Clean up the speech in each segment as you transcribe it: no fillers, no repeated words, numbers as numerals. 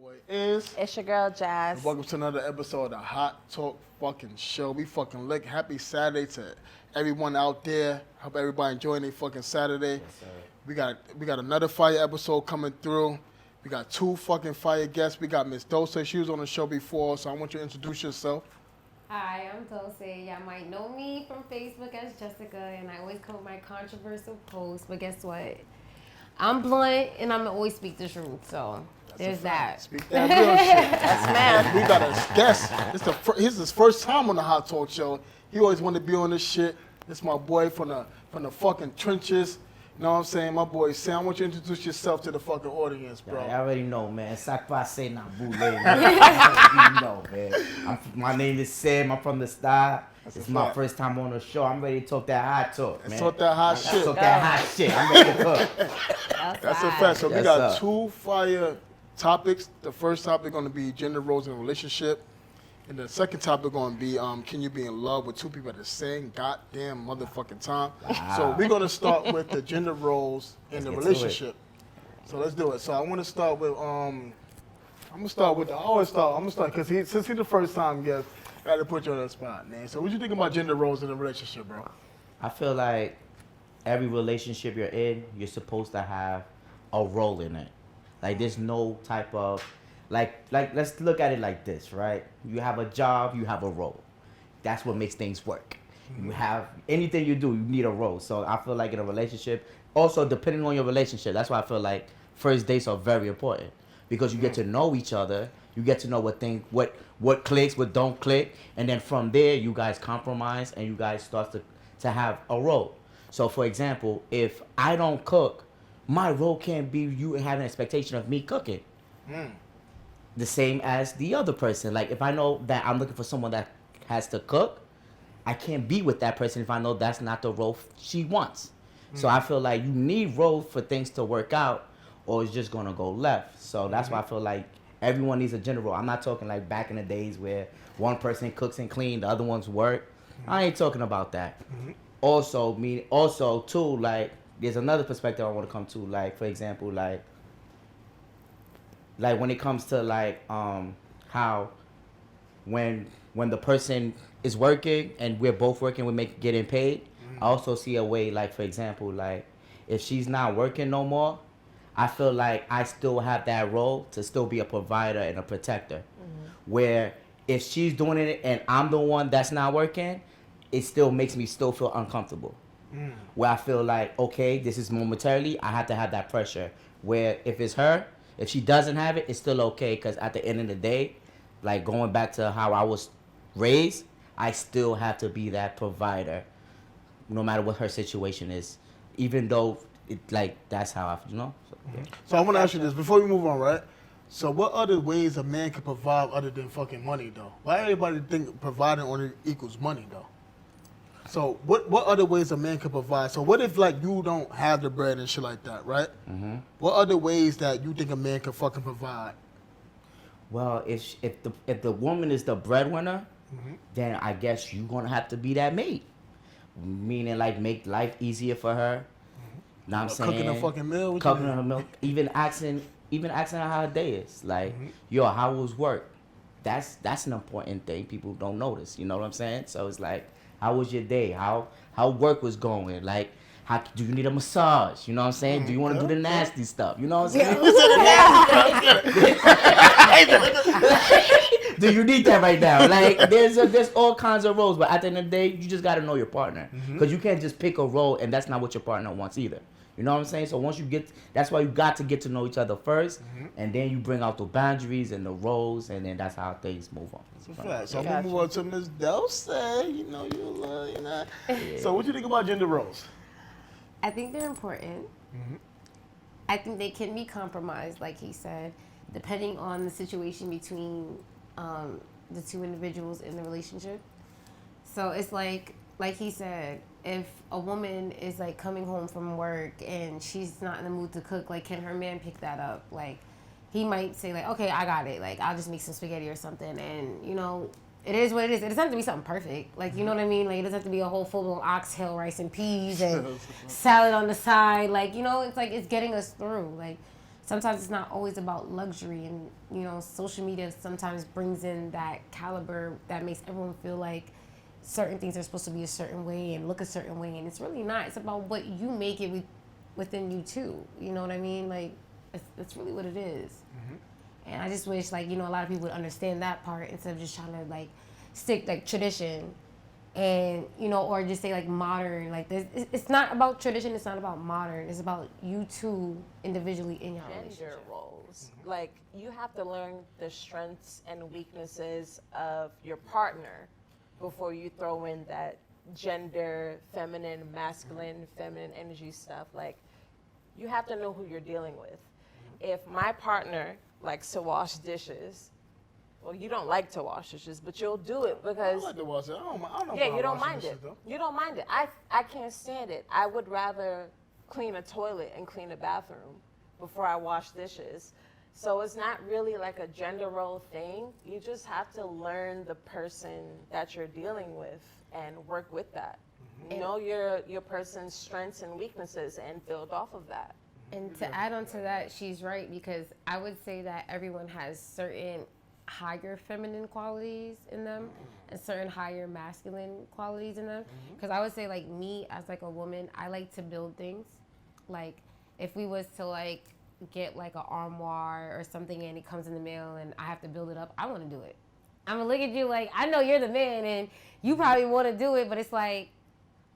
boy is. It's your girl Jazz. And welcome to another episode of the Hot Talk fucking show. We fucking lit. Happy Saturday to everyone out there. Hope everybody enjoying their fucking Saturday. Yes, sir. We got another fire episode coming through. We got two fucking fire guests. We got Ms Dulcee. She was on the show before, so I want you to introduce yourself. Hi, I'm Dulcee. Y'all might know me from Facebook as Jessica, and I always come with my controversial posts. But guess what? I'm blunt, and I'm gonna always speak the truth. So there's that. Speak that real shit. Yes, man. We got a guest. This is his first time on the Hot Talk show. He always wanted to be on this shit. This is my boy from the fucking trenches. You know what I'm saying? My boy Sam, I want you to introduce yourself to the fucking audience, bro. I already know, man. Sakpase na boule. You know, man. My name is Sam. I'm from the Star. It's my first time on the show. I'm ready to talk that hot talk, man. Let's talk that hot shit. Talk that hot shit. I'm ready to cook. That's a fact. So we Yes, got sir. two fire topics. The first topic going to be gender roles in a relationship. And the second topic going to be, can you be in love with two people at the same goddamn motherfucking time? Wow. So we're going to start with the gender roles in Let's the get to relationship. So let's do it. So I want to start with, I'm going to start because since he's the first time guest, I got to put you on the spot, man. So what you think about gender roles in a relationship, bro? I feel like every relationship you're in, you're supposed to have a role in it. Like there's no type of like let's look at it like this, right? You have a job, you have a role. That's what makes things work. You have anything you do, you need a role. So I feel like in a relationship, also depending on your relationship, that's why I feel like first dates are very important because you get to know each other. You get to know what clicks, what don't click, and then from there you guys compromise and you guys start to have a role. So for example, if I don't cook, my role can't be you having an expectation of me cooking. The same as the other person. Like if I know that I'm looking for someone that has to cook, I can't be with that person if I know that's not the role she wants. So I feel like you need roles for things to work out or it's just gonna go left. So that's why I feel like everyone needs a gender role. I'm not talking like back in the days where one person cooks and clean, the other one's work. I ain't talking about that. Also too, like there's another perspective I want to come to. Like for example, like when it comes to like how when the person is working and we're both working, we're getting paid. I also see a way, like for example, like if she's not working no more, I feel like I still have that role to still be a provider and a protector. Where if she's doing it and I'm the one that's not working, it still makes me still feel uncomfortable. Where I feel like, okay, this is momentarily, I have to have that pressure. Where if it's her, if she doesn't have it, it's still okay because at the end of the day, like going back to how I was raised, I still have to be that provider no matter what her situation is. Even though it like that's how I, you know? So, yeah. So I want to ask you this before we move on, right? So what other ways a man can provide other than fucking money, though? Why everybody think providing only equals money, though? So what other ways a man can provide? So what if like you don't have the bread and shit like that, right? What other ways that you think a man can fucking provide? Well, if the woman is the breadwinner, then I guess you're gonna have to be that maid. Meaning like make life easier for her. Know what I'm saying? Cooking a fucking meal. Cooking her milk, even asking her how her day is. Like, yo, how was work? That's an important thing people don't notice. You know what I'm saying? So it's like, how was your day? How work was going? Like, how do you need a massage? You know what I'm saying? Do you want to do the nasty stuff? You know what I'm saying? Do you need that right now? Like, there's all kinds of roles, but at the end of the day, you just got to know your partner. Because you can't just pick a role, and that's not what your partner wants either. You know what I'm saying? So once that's why you got to get to know each other first, and then you bring out the boundaries and the roles, and then that's how things move on. So I'm gonna move on to Ms Dulcee. You know, you know. So what you think about gender roles? I think they're important. I think they can be compromised, like he said, depending on the situation between the two individuals in the relationship. So it's like he said, if a woman is like coming home from work and she's not in the mood to cook, like can her man pick that up? Like he might say like, okay, I got it. Like I'll just make some spaghetti or something, and you know. It is what it is. It doesn't have to be something perfect. Like, you know what I mean? Like, it doesn't have to be a whole full-blown oxtail, rice and peas, and salad on the side. Like, you know, it's like, it's getting us through. Like, sometimes it's not always about luxury, and social media sometimes brings in that caliber that makes everyone feel like certain things are supposed to be a certain way and look a certain way, and it's really not. It's about what you make it within you too. You know what I mean? Like, it's really what it is. And I just wish, like, a lot of people would understand that part instead of just trying to, like, stick, like, tradition and, or just say, like, modern. Like, it's not about tradition, it's not about modern. It's about you two individually in your Gender relationship. roles. Like, you have to learn the strengths and weaknesses of your partner before you throw in that gender, feminine, masculine, feminine energy stuff. Like, you have to know who you're dealing with. If my partner likes to wash dishes, well, you don't like to wash dishes, but you'll do it because I like to wash it. I don't yeah, you don't washing mind dishes, it. though. You don't mind it. I can't stand it. I would rather clean a toilet and clean a bathroom before I wash dishes. So it's not really like a gender role thing. You just have to learn the person that you're dealing with and work with that. Know your person's strengths and weaknesses and build off of that. And to add on to that, she's right, because I would say that everyone has certain higher feminine qualities in them and certain higher masculine qualities in them. Because I would say, like, me as, like, a woman, I like to build things. Like, if we was to, like, get, like, an armoire or something and it comes in the mail and I have to build it up, I want to do it. I'm going to look at you like, I know you're the man and you probably want to do it, but it's like,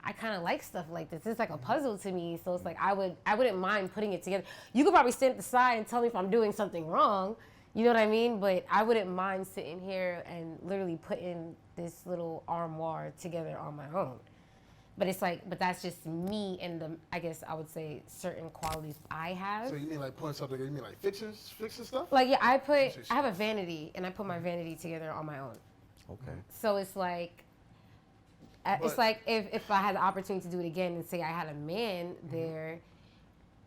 I kind of like stuff like this. It's like a puzzle to me. So it's like, I wouldn't mind putting it together. You could probably stand at the side and tell me if I'm doing something wrong. You know what I mean? But I wouldn't mind sitting here and literally putting this little armoire together on my own. But it's like, but that's just me and I guess I would say certain qualities I have. So you mean like putting something together? You mean like fixing stuff? Like, yeah, I have a vanity and I put my vanity together on my own. Okay. So it's like, it's like if I had the opportunity to do it again and say I had a man there,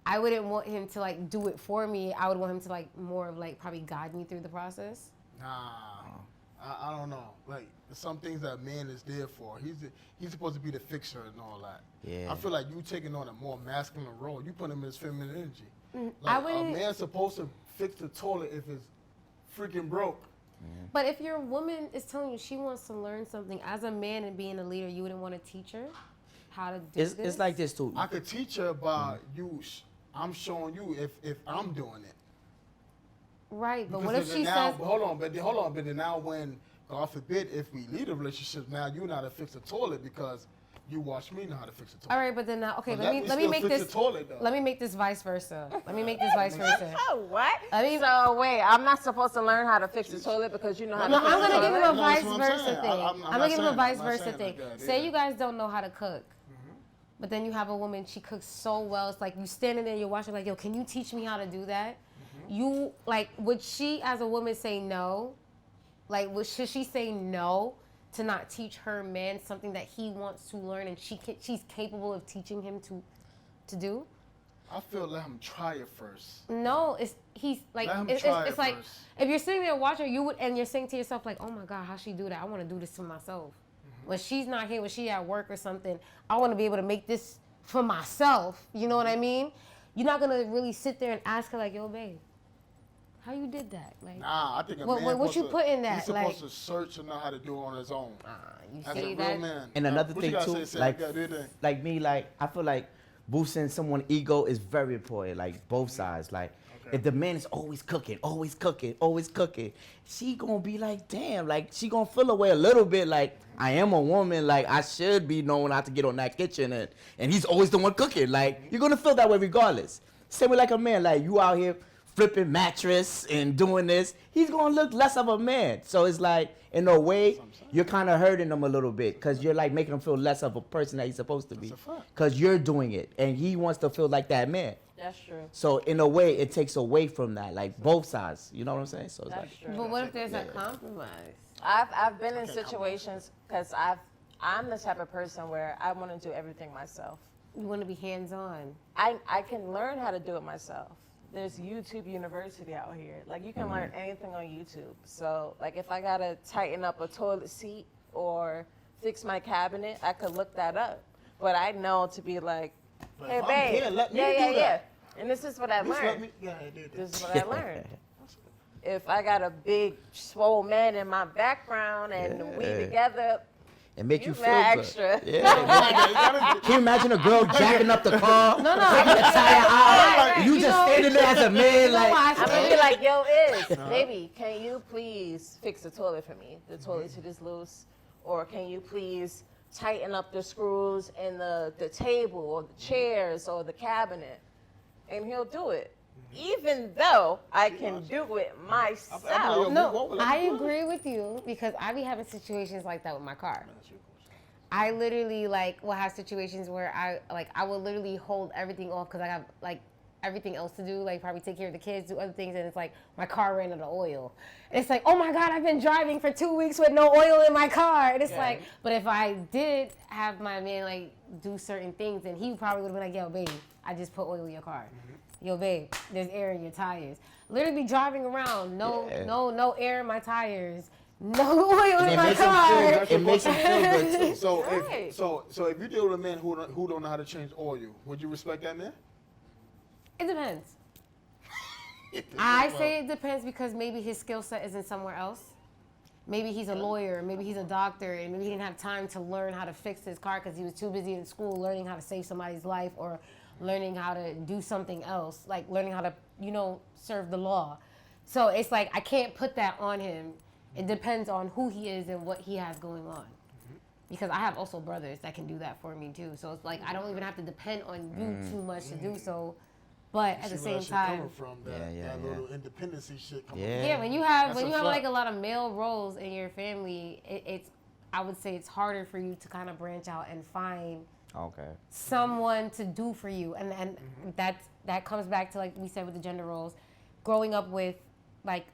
I wouldn't want him to, like, do it for me. I would want him to, like, more of, like, probably guide me through the process. Nah, I don't know. Like, some things that a man is there for. He's supposed to be the fixer and all that. Yeah. I feel like you taking on a more masculine role. You put him in his feminine energy. I Like, a wouldn't- man's supposed to fix the toilet if it's freaking broke. But if your woman is telling you she wants to learn something, as a man and being a leader, you wouldn't want to teach her how to do this? It's like this too. I could teach her by I'm showing you if I'm doing it. Right, but what Because if then she now, says... hold on, but then now when, God forbid, if we leave a relationship, now you know how to fix the toilet because you watch me know how to fix the toilet. All right, but then now, okay, But let me still make fix this... the toilet, though. Let me make this vice versa. Let me make this vice versa. Oh, what? I mean- so wait, I'm not supposed to learn how to fix the toilet because you know how No, to fix I'm the going to give toilet? him a No, vice that's what I'm versa saying. thing. I'm I'm not going to give him a saying- vice I'm not versa saying thing. like that, Say yeah. you guys don't know how to cook, but then you have a woman, she cooks so well. It's like you standing there, you're watching, like, yo, can you teach me how to do that? You, like, would she as a woman say no? Like, should she say no to not teach her man something that he wants to learn and she's capable of teaching him to do? I feel let him try it first. No, he's like, Let him it's try it like, first. if you're sitting there watching, and you're saying to yourself, like, oh my God, how she do that? I want to do this to myself. When she's not here, when she at work or something, I want to be able to make this for myself. You know what I mean? You're not going to really sit there and ask her, like, yo, babe, how you did that? Like, Nah, I think a What- man what you put in that, He's supposed like- to search and know how to do it on his own. you As a see real that? man. And another What thing you gotta too, say, Sam? like You gotta do your thing. like me, like I feel like boosting someone's ego is very important. Like both sides. Like if the man is always cooking, she gonna be like, damn, like she gonna feel away a little bit. Like I am a woman, like I should be knowing how to get on that kitchen, and he's always the one cooking. Like you're gonna feel that way regardless. Same way like a man, like you out here flipping mattress and doing this, he's gonna look less of a man. So it's like, in a way, you're kind of hurting him a little bit because you're like making him feel less of a person that he's supposed to be. That's a fact. Because you're doing it, and he wants to feel like that man. That's true. So in a way, it takes away from that, like both sides. You know what I'm saying? So it's That's like, true. But what if there's a compromise? I've been in situations because I'm the type of person where I want to do everything myself. You want to be hands-on. I can learn how to do it myself. There's YouTube University out here. Like you can learn anything on YouTube. So like if I gotta tighten up a toilet seat or fix my cabinet, I could look that up. But I know to be like, But hey if I'm babe, here, let me yeah, do yeah, yeah. that. And this is what I Just let learned. me. Yeah, I did. This is what I learned. If I got a big, swole man in my background and we together, It make you you feel mad good. extra. Yeah. Can you imagine a girl jacking up the car? No. Taking the tire out. Right. You just standing there as a man, like. I'm gonna be like, yo, baby, can you please fix the toilet for me? The toilet seat is loose. Or can you please tighten up the screws in the table or the chairs or the cabinet? And he'll do it. Even though I can do it myself. No, I agree with you because I be having situations like that with my car. I literally will have situations where I will literally hold everything off because I have everything else to do, probably take care of the kids, do other things, and it's like my car ran out of oil. And it's like, oh my God, I've been driving for 2 weeks with no oil in my car. And it's like, but if I did have my man do certain things, then he probably would have been like, yo, babe, I just put oil in your car. Yo, babe, there's air in your tires. Literally driving around, no air in my tires, no oil in my car. It makes him feel good too. So Right. so if you deal with a man who don't know how to change oil, would you respect that man? It depends. I say it depends because maybe his skill set isn't somewhere else. Maybe he's a lawyer, maybe he's a doctor, and maybe he didn't have time to learn how to fix his car because he was too busy in school learning how to save somebody's life or learning how to do something else, like learning how to, serve the law. So it's like I can't put that on him. It depends on who he is and what he has going on. Because I have also brothers that can do that for me too. So it's like I don't even have to depend on you too much to do so. But at the same time, that little independency shit coming from. yeah, when you have That's a fact. a lot of male roles in your family, I would say it's harder for you to kind of branch out and find someone to do for you, and that comes back to like we said with the gender roles, growing up with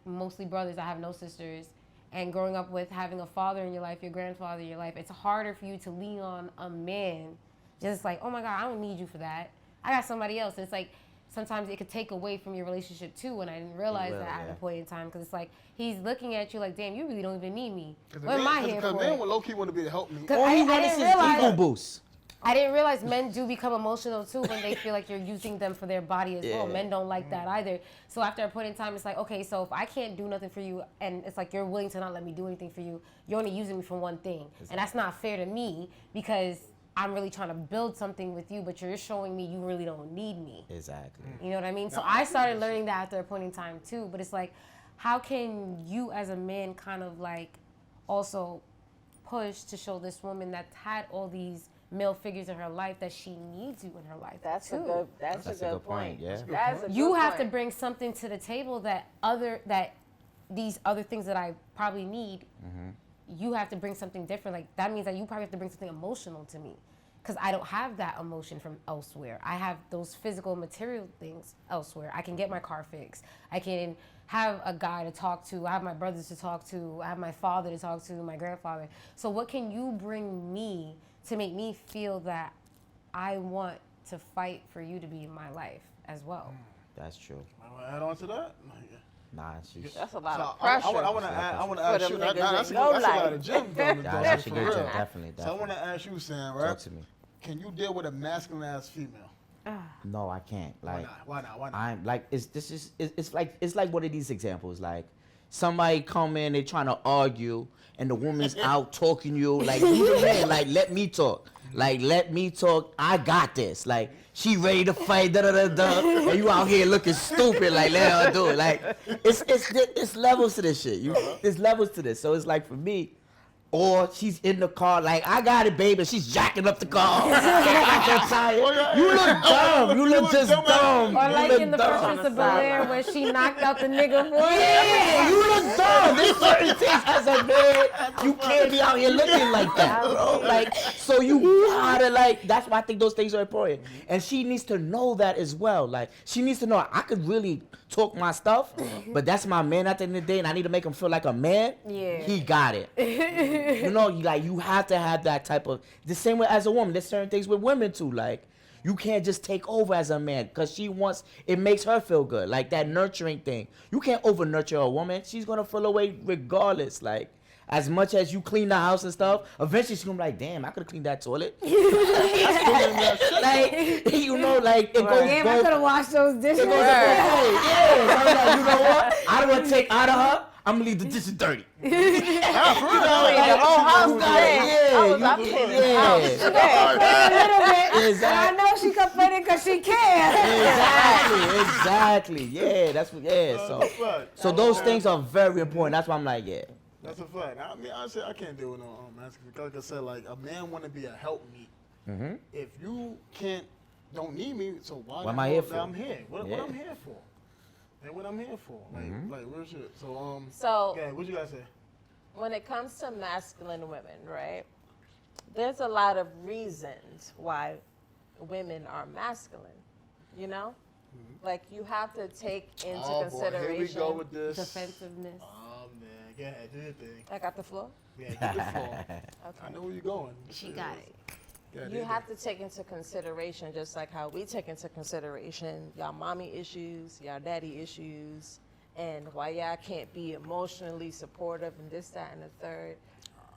mostly brothers. I have no sisters, and growing up with having a father in your life, your grandfather in your life, it's harder for you to lean on a man. Just like, oh my God, I don't need you for that. I got somebody else. And it's like sometimes it could take away from your relationship too, and I didn't realize that at a point in time because it's like he's looking at you like, damn, you really don't even need me. What am I here for? Because men would low-key want to be to help me. All he I wants didn't is realize- ego boost. I didn't realize men do become emotional too when they feel like you're using them for their body as well. Men don't like that either. So after a point in time, it's like, okay, so if I can't do nothing for you and it's like you're willing to not let me do anything for you, you're only using me for one thing. Exactly. And that's not fair to me because I'm really trying to build something with you, but you're showing me you really don't need me. Exactly. You know what I mean? So I started learning that after a point in time too. But it's like, how can you as a man kind of also push to show this woman that's had all these male figures in her life that she needs you in her life That's too. a good point. Yeah. That's a You good have to point. bring something to the table that these other things that I probably need. You have to bring something different. That means that you probably have to bring something emotional to me, because I don't have that emotion from elsewhere. I have those physical, material things elsewhere. I can get my car fixed. I can have a guy to talk to. I have my brothers to talk to. I have my father to talk to. My grandfather. So what can you bring me to make me feel that I want to fight for you to be in my life as well? That's true. I want to add on to that. Nah, she's. That's a lot So of pressure. I want to ask them you. niggas That's in a your lot life. of gems, though. Nah, that's a for good real. job. Definitely. So I want to ask you, Sam, right? Talk to me. Can you deal with a masculine ass female? No, I can't. Why not? I'm like it's like one of these examples. Like somebody come in, they trying to argue, and the woman's out talking to you. Like you the man, like let me talk. Like let me talk. I got this. Like she ready to fight. Da da da da. And you out here looking stupid. Like let her do it. Like it's levels to this shit. There's levels to this. So it's like for me. Or she's in the car like, I got it, baby. She's jacking up the car. You look dumb. You look just dumb. Or You like look in the dumb. Princess of Bel-Air where she knocked out the nigga for Yeah, you look dumb. There's certain things as a man, you can't be out here looking like that, bro. Like, so you gotta that's why I think those things are important. And she needs to know that as well. Like, she needs to know I could really talk my stuff, but that's my man at the end of the day, and I need to make him feel like a man. Yeah. He got it. You have to have that type of, the same way as a woman. There's certain things with women too. Like, you can't just take over as a man because it makes her feel good. Like that nurturing thing. You can't over nurture a woman. She's gonna feel away regardless. Like, as much as you clean the house and stuff, eventually she's gonna be like, damn, I could have cleaned that toilet. Like, you know, like, it goes Damn, I could have washed those dishes. it goes both ways. Yeah. So I'm like, you know what? I don't want to take out of her. I'm gonna leave the dishes dirty. The whole house today. I was up in the house today. A little bit. Exactly. And I know she complaining because she can. Exactly. Yeah, that's what. Yeah. So those things are very important. That's why I'm like, yeah. That's a fact. I mean, honestly, I can't deal with no masculine. Like I said, like a man want to be a helpmeet. If you don't need me, so why What am I here for? I'm here. What Yeah. I'm here for? And what I'm here for? Like real shit. So So what you guys say? when it comes to masculine women, right? There's a lot of reasons why women are masculine. You know, like you have to take into consideration. Boy, here we go with this. Defensiveness. Oh man, go ahead, do your thing. I got the floor. Yeah, get the floor. I know where you're going. She got it. Yeah, You have to take into consideration, just like how we take into consideration y'all mommy issues, y'all daddy issues, and why y'all can't be emotionally supportive and this, that, and the third.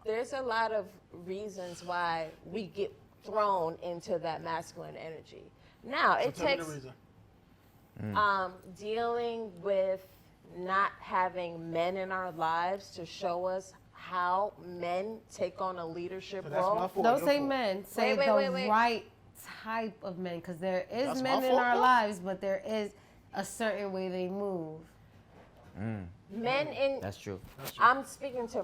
There's a lot of reasons why we get thrown into that masculine energy. Now, it Tell me takes the reason. dealing with not having men in our lives to show us how men take on a leadership So that's role. my fault. Don't your say fault. men. Say Wait, the wait. right type of men, because there is That's men my in fault, our though? lives, but there is a certain way they move. Men in That's true. I'm speaking to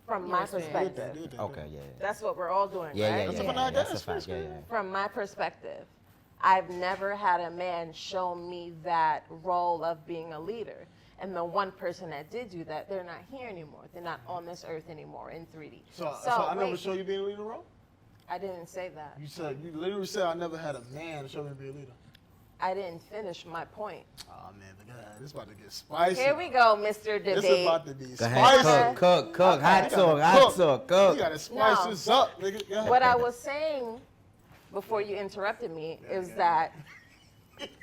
from my Yes, ma'am. perspective. Okay. Yeah. That's what we're all doing, Yeah. right? Yeah. That's Yeah. a fact. That's a That's fact. Yeah. fact. Yeah. From my perspective, I've never had a man show me that role of being a leader. And the one person that did do that, they're not here anymore. They're not on this earth anymore in 3D. So I never wait, show you being a leader role? I didn't say that. You literally said I never had a man show me to be a leader. I didn't finish my point. Oh man, look at that. This about to get spicy. Here we go, Mr. This is Debate. about to be Go spicy. ahead. Cook. Hot talk. You gotta spice No. this up, nigga. Go ahead. What I was saying before you interrupted me is that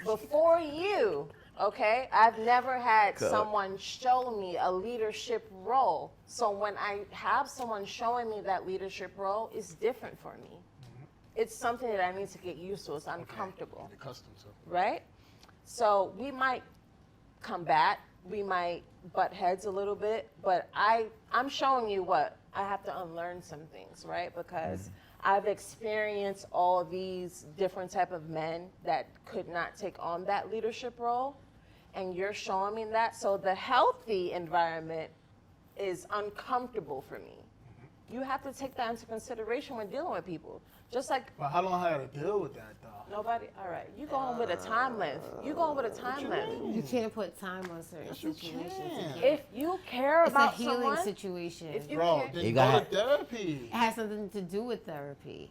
before you, okay, I've never had someone show me a leadership role. So when I have someone showing me that leadership role, it's different for me. It's something that I need to get used to. It's uncomfortable, Get accustomed to. right? So we might combat, we might butt heads a little bit, but I'm showing you what I have to unlearn some things, right? Because I've experienced all these different type of men that could not take on that leadership role, and you're showing me that. So the healthy environment is uncomfortable for me. You have to take that into consideration when dealing with people. Just like But how long I had to deal with that though? nobody, all right, you going with a time length. You going with a time length. You can't put time on certain Yes, you situations. can. can't. If you care It's a about healing someone, situation. if you Bro, care, then You go got- to therapy. It has something to do with therapy.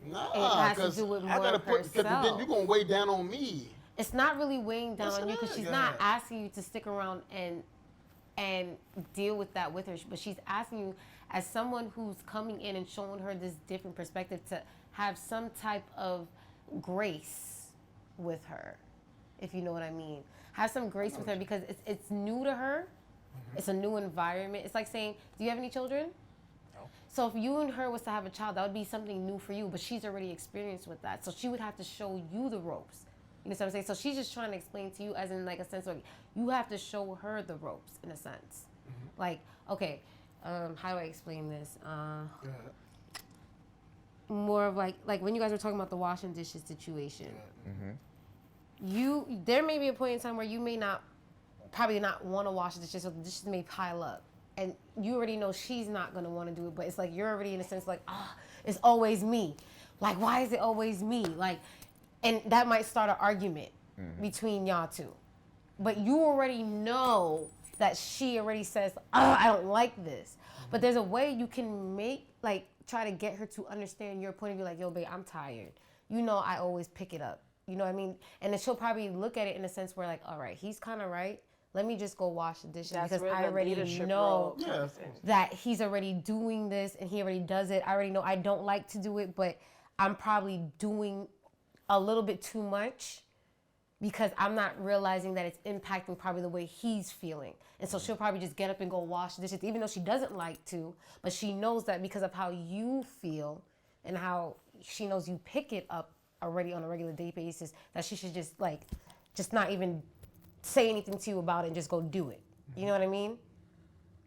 Nah, It has to 'cause do with I more gotta of because then herself. you're gonna weigh down on me. It's not really weighing down Yes, on it you because is. she's Go not ahead. asking you to stick around and deal with that with her, but she's asking you as someone who's coming in and showing her this different perspective to have some type of grace with her, if you know what I mean. Have some grace with her because it's new to her. It's a new environment. It's like saying, do you have any children? No. So if you and her was to have a child, that would be something new for you, but she's already experienced with that. So she would have to show you the ropes. You know what I'm saying? So she's just trying to explain to you as in like a sense of you have to show her the ropes in a sense. Like, okay, how do I explain this? Go ahead. More of like when you guys were talking about the washing dishes situation. There may be a point in time where you may probably not want to wash the dishes, so the dishes may pile up. And you already know she's not going to want to do it, but it's like you're already in a sense like, it's always me. Like, why is it always me? Like, and that might start an argument between y'all two. But you already know that she already says, I don't like this. But there's a way you can try to get her to understand your point of view, like, yo, babe, I'm tired. You know I always pick it up. You know what I mean? And then she'll probably look at it in a sense where like, all right, he's kind of right. Let me just go wash the dishes that's because where I the already leadership know role Yeah. comes in. that he's already doing this and he already does it. I already know I don't like to do it, but I'm probably doing a little bit too much because I'm not realizing that it's impacting probably the way he's feeling. And so she'll probably just get up and go wash dishes, even though she doesn't like to, but she knows that because of how you feel and how she knows you pick it up already on a regular day basis, that she should just not even say anything to you about it and just go do it. You know what I mean?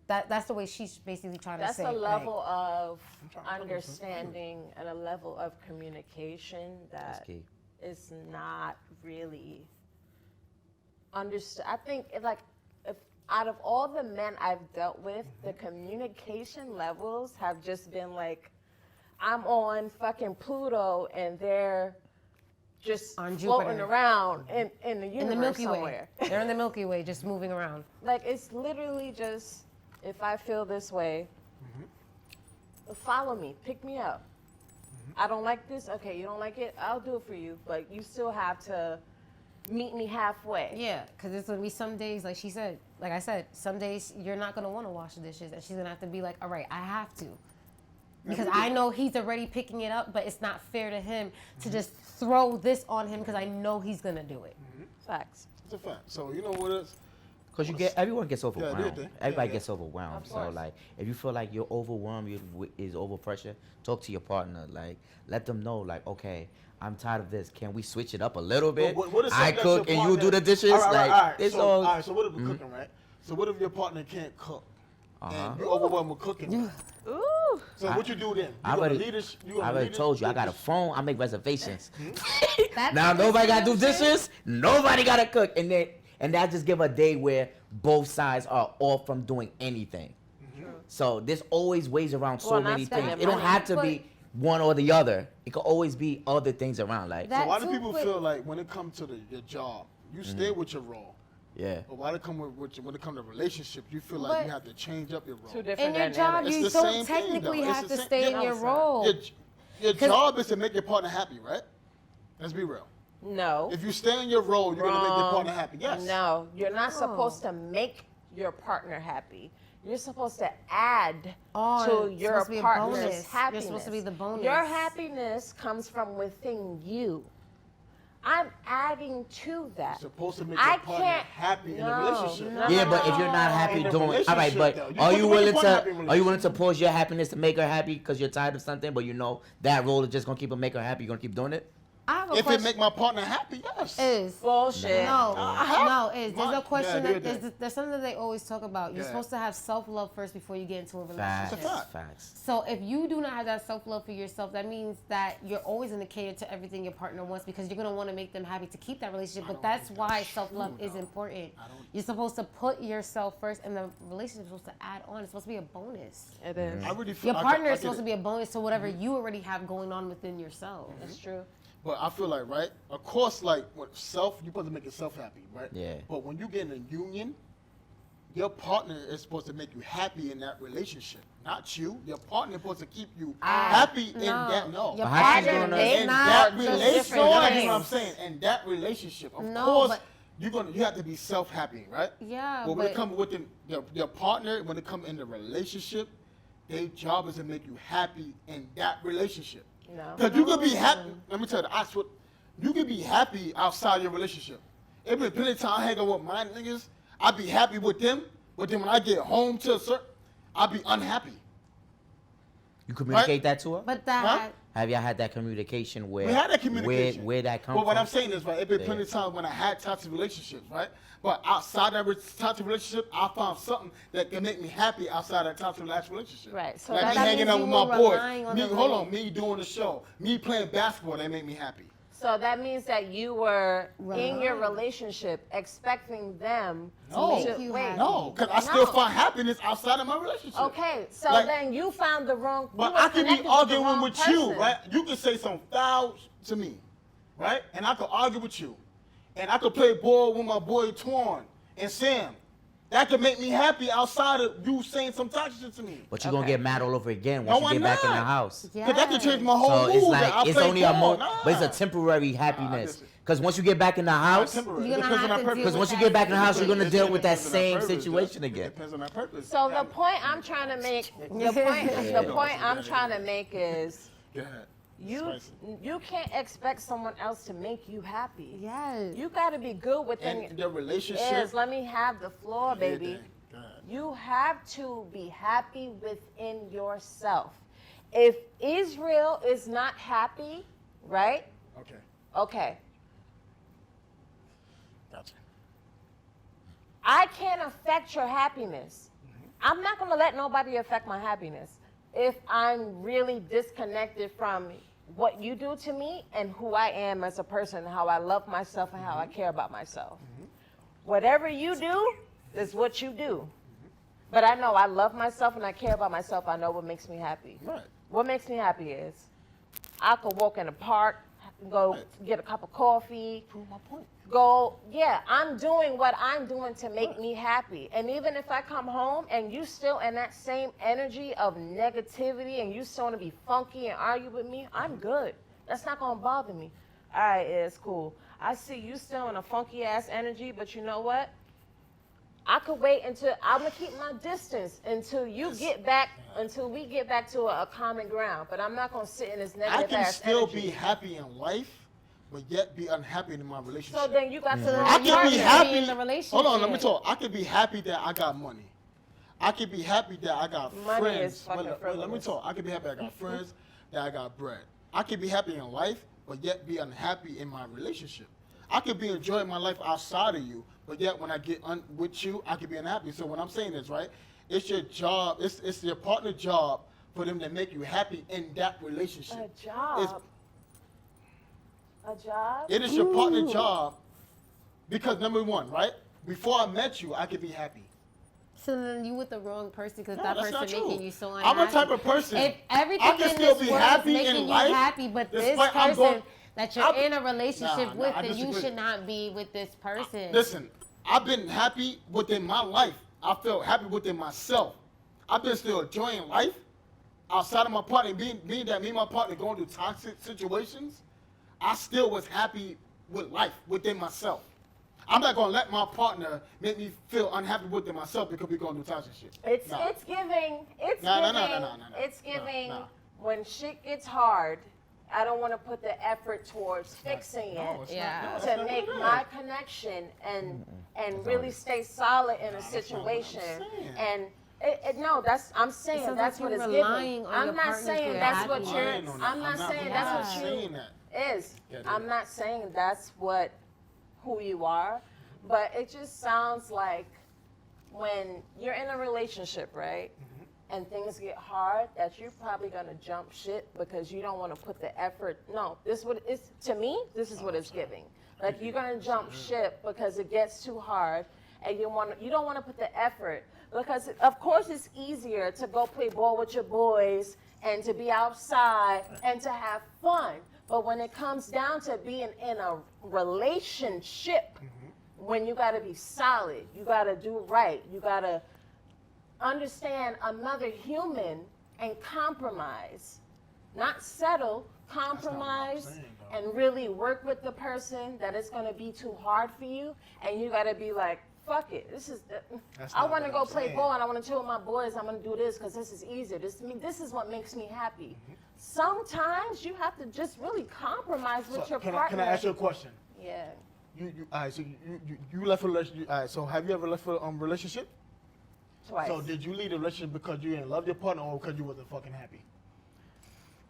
That's the way she's basically trying to say. That's a level of understanding and a level of communication that is not really understood. I think if out of all the men I've dealt with, the communication levels have just been like, I'm on fucking Pluto and they're just on floating Jupiter. Around in the universe In the Milky somewhere. Way. They're in the Milky Way, just moving around. Like, it's literally just, if I feel this way, follow me, pick me up. I don't like this, okay, you don't like it, I'll do it for you, but you still have to meet me halfway. Yeah, because it's gonna be some days, like I said, some days you're not gonna want to wash the dishes, and she's gonna have to be like, all right, I have to. Because I know he's already picking it up, but it's not fair to him to just throw this on him because I know he's gonna do it. Facts. It's a fact. So you know what it is? Because everyone gets overwhelmed. Yeah. Everybody gets overwhelmed. Of So course. like, if you feel like you're overwhelmed, is over pressure, talk to your partner. Like, let them know, like, okay, I'm tired of this. Can we switch it up a little bit? What if I that's cook your and you partner- do the dishes. All right, like, all right. it's So, all. all right. So what if we're cooking, right? So what if your partner can't cook and you overwhelmed with cooking? Ooh. So what you do then? I already told you. I got a phone. I make reservations. That's Now the nobody gotta do solution. dishes. Nobody gotta cook, and that just give a day where both sides are off from doing anything. So there's always ways around so Well, not many spending things. It don't money. have to be one or the other. It could always be other things around. Like, That So why do too, people but- feel like when it comes to your job, you stay with your role? yeah. But why when it comes to relationships, you feel like But- you have to change up your role? Two different In your job, dynamics. It's you the don't same thing, technically though. It's have the to same- stay in No, your sir. role. Your job is to make your partner happy, right? Let's be real. No. If you stay in your role, you're gonna make your Wrong. partner happy. Yes. No, you're not No. supposed to make your partner happy. You're supposed to add On. to It's your supposed to be a partner's bonus. happiness. You're supposed to be the bonus. Your happiness comes from within you. I'm adding to that. You're supposed to make I your partner can't- happy in a no, relationship. no. Yeah, but if you're not happy In a doing, all right, but relationship, though, are you you put your willing partner happy in to a are you willing to pause your happiness to make her happy because you're tired of something, but you know that role is just gonna keep her make her happy? You're gonna keep doing it. I have a If it question. make my partner happy, yes. Is Bullshit. there's a question Yeah, there's something that they always talk about. You're Yeah. supposed to have self-love first before you get into a Facts. relationship. fact. Facts. So if you do not have that self-love for yourself, that means that you're always going to cater to everything your partner wants because you're going to want to make them happy to keep that relationship. But that's why self-love is important. You're supposed to put yourself first, and the relationship is supposed to add on. It's supposed to be a bonus. It is. I really feel Your partner is supposed to be a bonus to whatever you already have going on within yourself. It's true. But I feel like, right? Of course, like with self, you're supposed to make yourself happy, right? Yeah. But when you get in a union, your partner is supposed to make you happy in that relationship, not you. Your partner is supposed to keep you happy in that. No. Your But how she's partner gonna- is In not that the relationship, different you know things. what I'm saying? In that relationship, of No, course, but- you have to be self happy, right? Yeah, But when it but- comes with your partner, when it comes in the relationship, their job is to make you happy in that relationship. No. Because you could be happy. Let me tell you, you could be happy outside your relationship. It been plenty of time hanging with my niggas. I be happy with them, but then when I get home to a certain, I be unhappy. You communicate that to her. But that Huh? Have y'all had that communication where We had that communication. where that comes But what from? I'm saying is, right, it been Yeah. plenty of times when I had toxic relationships, right? But outside that toxic relationship, I found something that can make me happy outside that toxic relationship. Right, so like that me hanging means out you with my were boys. relying on Me, the hold role. on, me doing the show, me playing basketball, that make me happy. So that means that you were in your Right. relationship expecting them No. make you wait. happy. No, because I still No. find happiness outside of my relationship. Okay, so Like- then you found the wrong. But you were I could connected be with the arguing wrong with you, person. right? You could say some foul to me, right? And I could argue with you. And I could play ball with my boy Twan and Sam. That could make me happy outside of you saying some toxic shit to me. But you're gonna Okay. get mad all over again No, once you I'm get back in the not. house. Because that could change my whole So mood. it's that like I it's play only ball. but it's a Nah. temporary happiness. listen. Because once you get back in the house, Temporary. You're It gonna depends on have that to purpose. deal because with once you that. get back in the house, you're gonna It deal with that depends on same purpose, situation It again. depends on that purpose. So Yeah. the point I'm trying to make, the point I'm trying to make is, Go ahead. You can't expect someone else to make you happy. Yes. You got to be good within And the relationship. Yes, let me have the floor, baby. Go ahead. You have to be happy within yourself. If Israel is not happy, right? Okay. Okay. Gotcha. I can't affect your happiness. I'm not going to let nobody affect my happiness if I'm really disconnected from what you do to me and who I am as a person, how I love myself and how I care about myself. Whatever you do is what you do. But I know I love myself and I care about myself. I know what makes me happy. Right. What makes me happy is I could walk in the park, go get a cup of coffee, Prove my point. I'm doing what I'm doing to make me happy. And even if I come home and you still in that same energy of negativity and you still want to be funky and argue with me, I'm good. That's not going to bother me. All right, it's cool. I see you still in a funky ass energy, but you know what? I could wait until I'm gonna keep my distance until you get back, until we get back to a common ground. But I'm not gonna sit in this I negative can ass still energy. be happy in life, but yet be unhappy in my relationship. So then you got to I learn can be your happy in the relationship. Hold on, let me talk. I can be happy that I got money. I can be happy that I got Money friends. is fucking Let me frivolous. talk. I can be happy I got friends, that I got bread. I can be happy in life, but yet be unhappy in my relationship. I could be enjoying my life outside of you, but yet when I get with you, I can be unhappy. So what I'm saying is, right, it's your job, it's your partner's job for them to make you happy in that relationship. A job. A job? It is your partner's job because number one, right, before I met you, I could be happy. So then you with the wrong person because No, that that's not person true. making you so unhappy. I'm a type of person. If everything I can in still this be world happy is in making you life, happy, but this despite I'm person going- that you're in a relationship with, I then you disagree. should not be with this person. Listen, I've been happy within my life. I felt happy within myself. I've been still enjoying life outside of my partner. Being that me and my partner going through toxic situations, I still was happy with life within myself. I'm not gonna let my partner make me feel unhappy within myself because we're going through toxic shit. It's Nah. giving. It's No, no, giving. no, no, no, no, It's no, giving. no. When shit gets hard, I don't want to put the effort towards fixing No, it. it's Yeah. not. No, To that's not make what it my is. connection and really stay solid in a that's not what I'm situation. saying. And I'm saying sounds that's like what you're it's relying giving. on I'm your not partner saying for that's what happiness. you're. Relying on it. I'm not saying that's what saying you that. is. Yeah, I'm not saying that's what who you are, but it just sounds like when you're in a relationship, right? And things get hard, that you're probably gonna jump ship because you don't want to put the effort. No, this what it's to me. This is what it's giving. Like you're gonna jump ship because it gets too hard, and you don't want to put the effort because of course it's easier to go play ball with your boys and to be outside and to have fun. But when it comes down to being in a relationship, when you got to be solid, you got to do right, you got to understand another human and compromise, not settle, compromise, saying, though. and really work with the person that it's going to be too hard for you, and you got to be like, fuck it, this is. That's I not want to what go I'm play saying. ball and I want to chill with my boys. I'm going to do this because this is easier. This is what makes me happy. Sometimes you have to just really compromise with So, your can partner. I ask you a question? Yeah. All right, so you left a relationship. All right, so have you ever left a relationship? Twice. So did you leave the relationship because you didn't love your partner or because you wasn't fucking happy?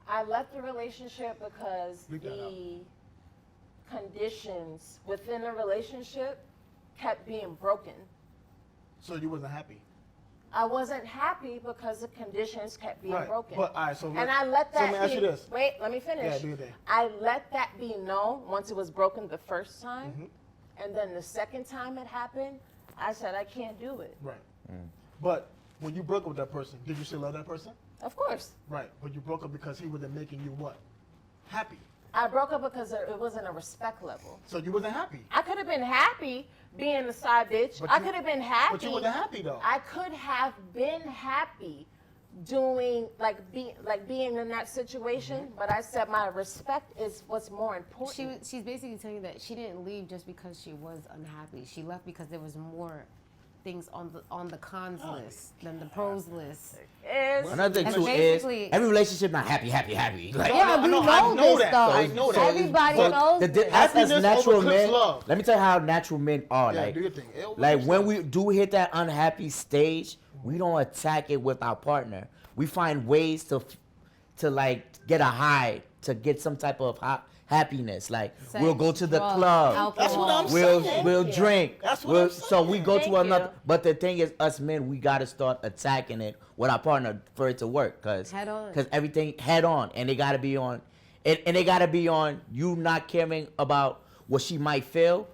I left the relationship because Bleep that the conditions within the relationship kept being broken. So you wasn't happy. I wasn't happy because the conditions kept being Right. Broken. But all right, so And I let so that let me ask be, you this. Wait, let me finish. Yeah, do your thing. I let that be known once it was broken the first time. Mm-hmm. And then the second time it happened, I said, I can't do it. Right. But when you broke up with that person, did you still love that person? Of course. Right. But you broke up because he wasn't making you what? Happy. I broke up because it wasn't a respect level. So you wasn't happy. I could have been happy being a side bitch. But I you- could have been happy. But you wasn't happy though. I could have been happy doing being in that situation, but I said my respect is what's more important. She's basically telling you that she didn't leave just because she was unhappy. She left because there was more things on the cons list than the pros list. Another thing And too is basically- every relationship not happy. Like, Yeah, we know this that. though. I know that. Everybody so knows the, this. as Happiness natural overcooks men, love. let me tell you how natural men are. Yeah, like, do your thing. It like overcooks when love. we do hit that unhappy stage, we don't attack it with our partner. We find ways to like get a high, to get some type of happiness. Like Sex, we'll go to the drugs, club. alcohol. That's what I'm We'll saying. we'll drink. That's what I'm So we saying. go Thank to another. you. But the thing is, us men, we gotta start attacking it with our partner for it to work, cause Head on. everything head on, and they gotta be on, and they gotta be on you not caring about what she might feel,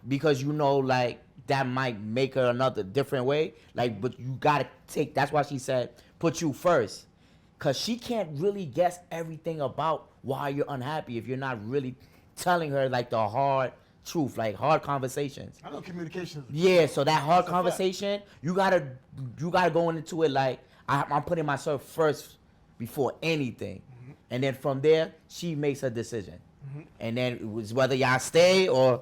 because you know like that might make her another different way. Like, but you gotta take. That's why she said put you first, cause she can't really guess everything about why you're unhappy if you're not really telling her like the hard truth, like hard conversations. I know communication is Yeah, so that hard That's a fact. conversation, you gotta go into it like I'm putting myself first before anything, and then from there she makes her decision, and then it was whether y'all stay or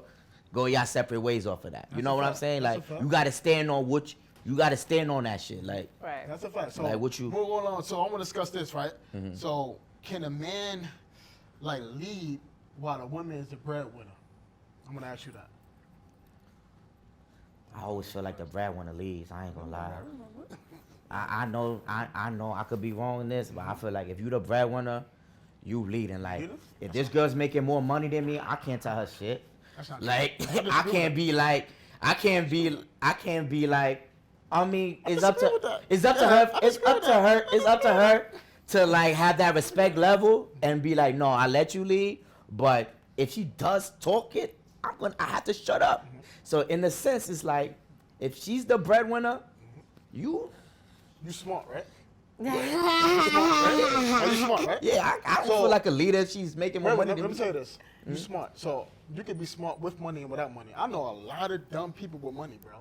go y'all separate ways off of that. You That's know a what I'm fact. saying? That's Like a fact. you gotta stand on you gotta stand on that shit. Like Right. That's a fact. So Like, what you- move on. So I want to discuss this, right? So can a man like lead while the woman is the breadwinner? I'm gonna ask you that. I always feel like the breadwinner leaves. I ain't gonna lie. I know I could be wrong in this, but I feel like if you the breadwinner, you leading. Like Leader? if this girl's making more money than me, I can't tell her shit. That's not Like true. I can't be like I mean it's up disagree with to that. it's up to Yeah, her I it's disagree up with to that. her it's up to her to like have that respect level and be like, no, I let you lead, but if she does talk it, I have to shut up. So in a sense it's like if she's the breadwinner, you smart, right? Are you smart, right? yeah, I don't So- feel like a leader. She's making more Let money me than tell you me. this. You're smart. So you can be smart with money and without money. I know a lot of dumb people with money, bro.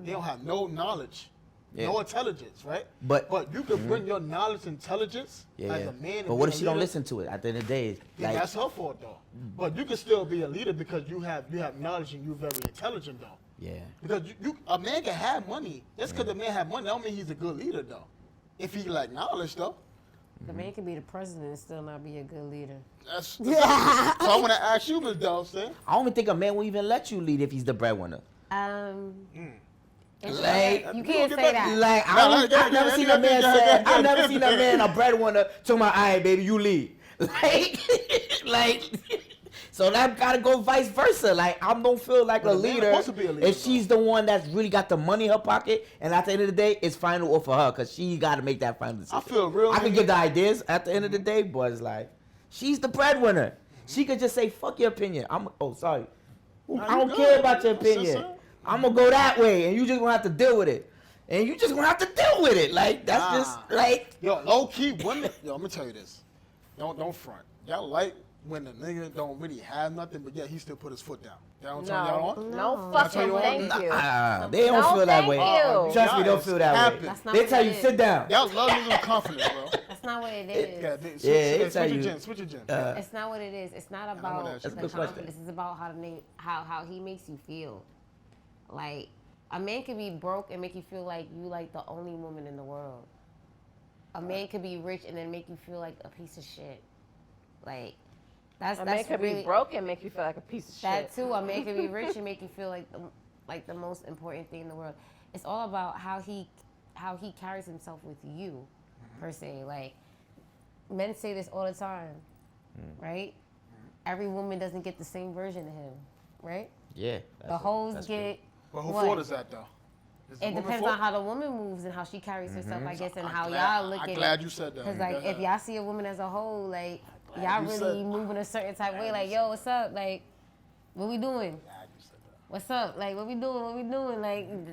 They don't have no knowledge, no Yeah. intelligence, right? But- you can bring your knowledge and intelligence Yeah, as yeah. a man. But and what be if a she don't leader. listen to it? At the end of the day, Then like that's her fault, though. But you can still be a leader because you have knowledge and you're very intelligent, though. yeah. Because a man can have money. Just because a man have money, don't mean he's a good leader, though. If he like knowledge, though. The man can be the president and still not be a good leader. That's so I want to ask you, Ms. Dulcee. I don't even think a man will even let you lead if he's the breadwinner. Like, You can't say that. Like I've never seen a man say. I've never seen a man, a breadwinner, talking about, "All right, baby, you lead." Like, so that gotta go vice versa. Like, I don't feel like But a a man leader supposed to be a leader, if she's the one that's really got the money in her pocket, and at the end of the day, it's final or for her because she gotta make that final decision. I feel real I can nigga- give the ideas at the end of the day, but it's like, she's the breadwinner. She could just say, "Fuck your opinion." Sorry. Nah, I you don't good. care about your That's it, opinion. sir. I'm gonna go that way, and you just gonna have to deal with it. And you just gonna have to deal with it. Like that's Nah. just like Yo, low key women. Yo, I'm gonna tell you this. Don't front. Y'all like when the nigga don't really have nothing, but yet he still put his foot down. Y'all don't turn y'all on. No That's how fucking you want thank it? you. they don't No, feel that thank way. you. Trust me, don't Guys, feel that happen. way. That's not They what tell it you is. sit down. Y'all love losing confidence, bro. That's not what it is. Yeah, switch, Yeah, they switch tell your you. gym. Switch your gym. It's not what it is. It's not I know about that. That's a the good question. confidence. It's about how he makes you feel. Like a man can be broke and make you feel like you like the only woman in the world. A man could be rich and then make you feel like a piece of shit. Like A man could be broke and make you feel like a piece of shit. That too. A man can be rich and make you feel like the most important thing in the world. It's all about how he carries himself with you, per se. Like men say this all the time, right? Every woman doesn't get the same version of him, right? Yeah. The hoes get. But who what? fault is that though? Is the It woman depends fault? on how the woman moves and how she carries herself, I guess, and I'm how glad- y'all look I'm at glad it. you said that. Because Go like, ahead. if y'all see a woman as a whole, like Glad y'all you really said- moving a certain type of way. Like, yo, what's up? Like, what we doing? Glad you said that. What's up? Like, what we doing? What we doing?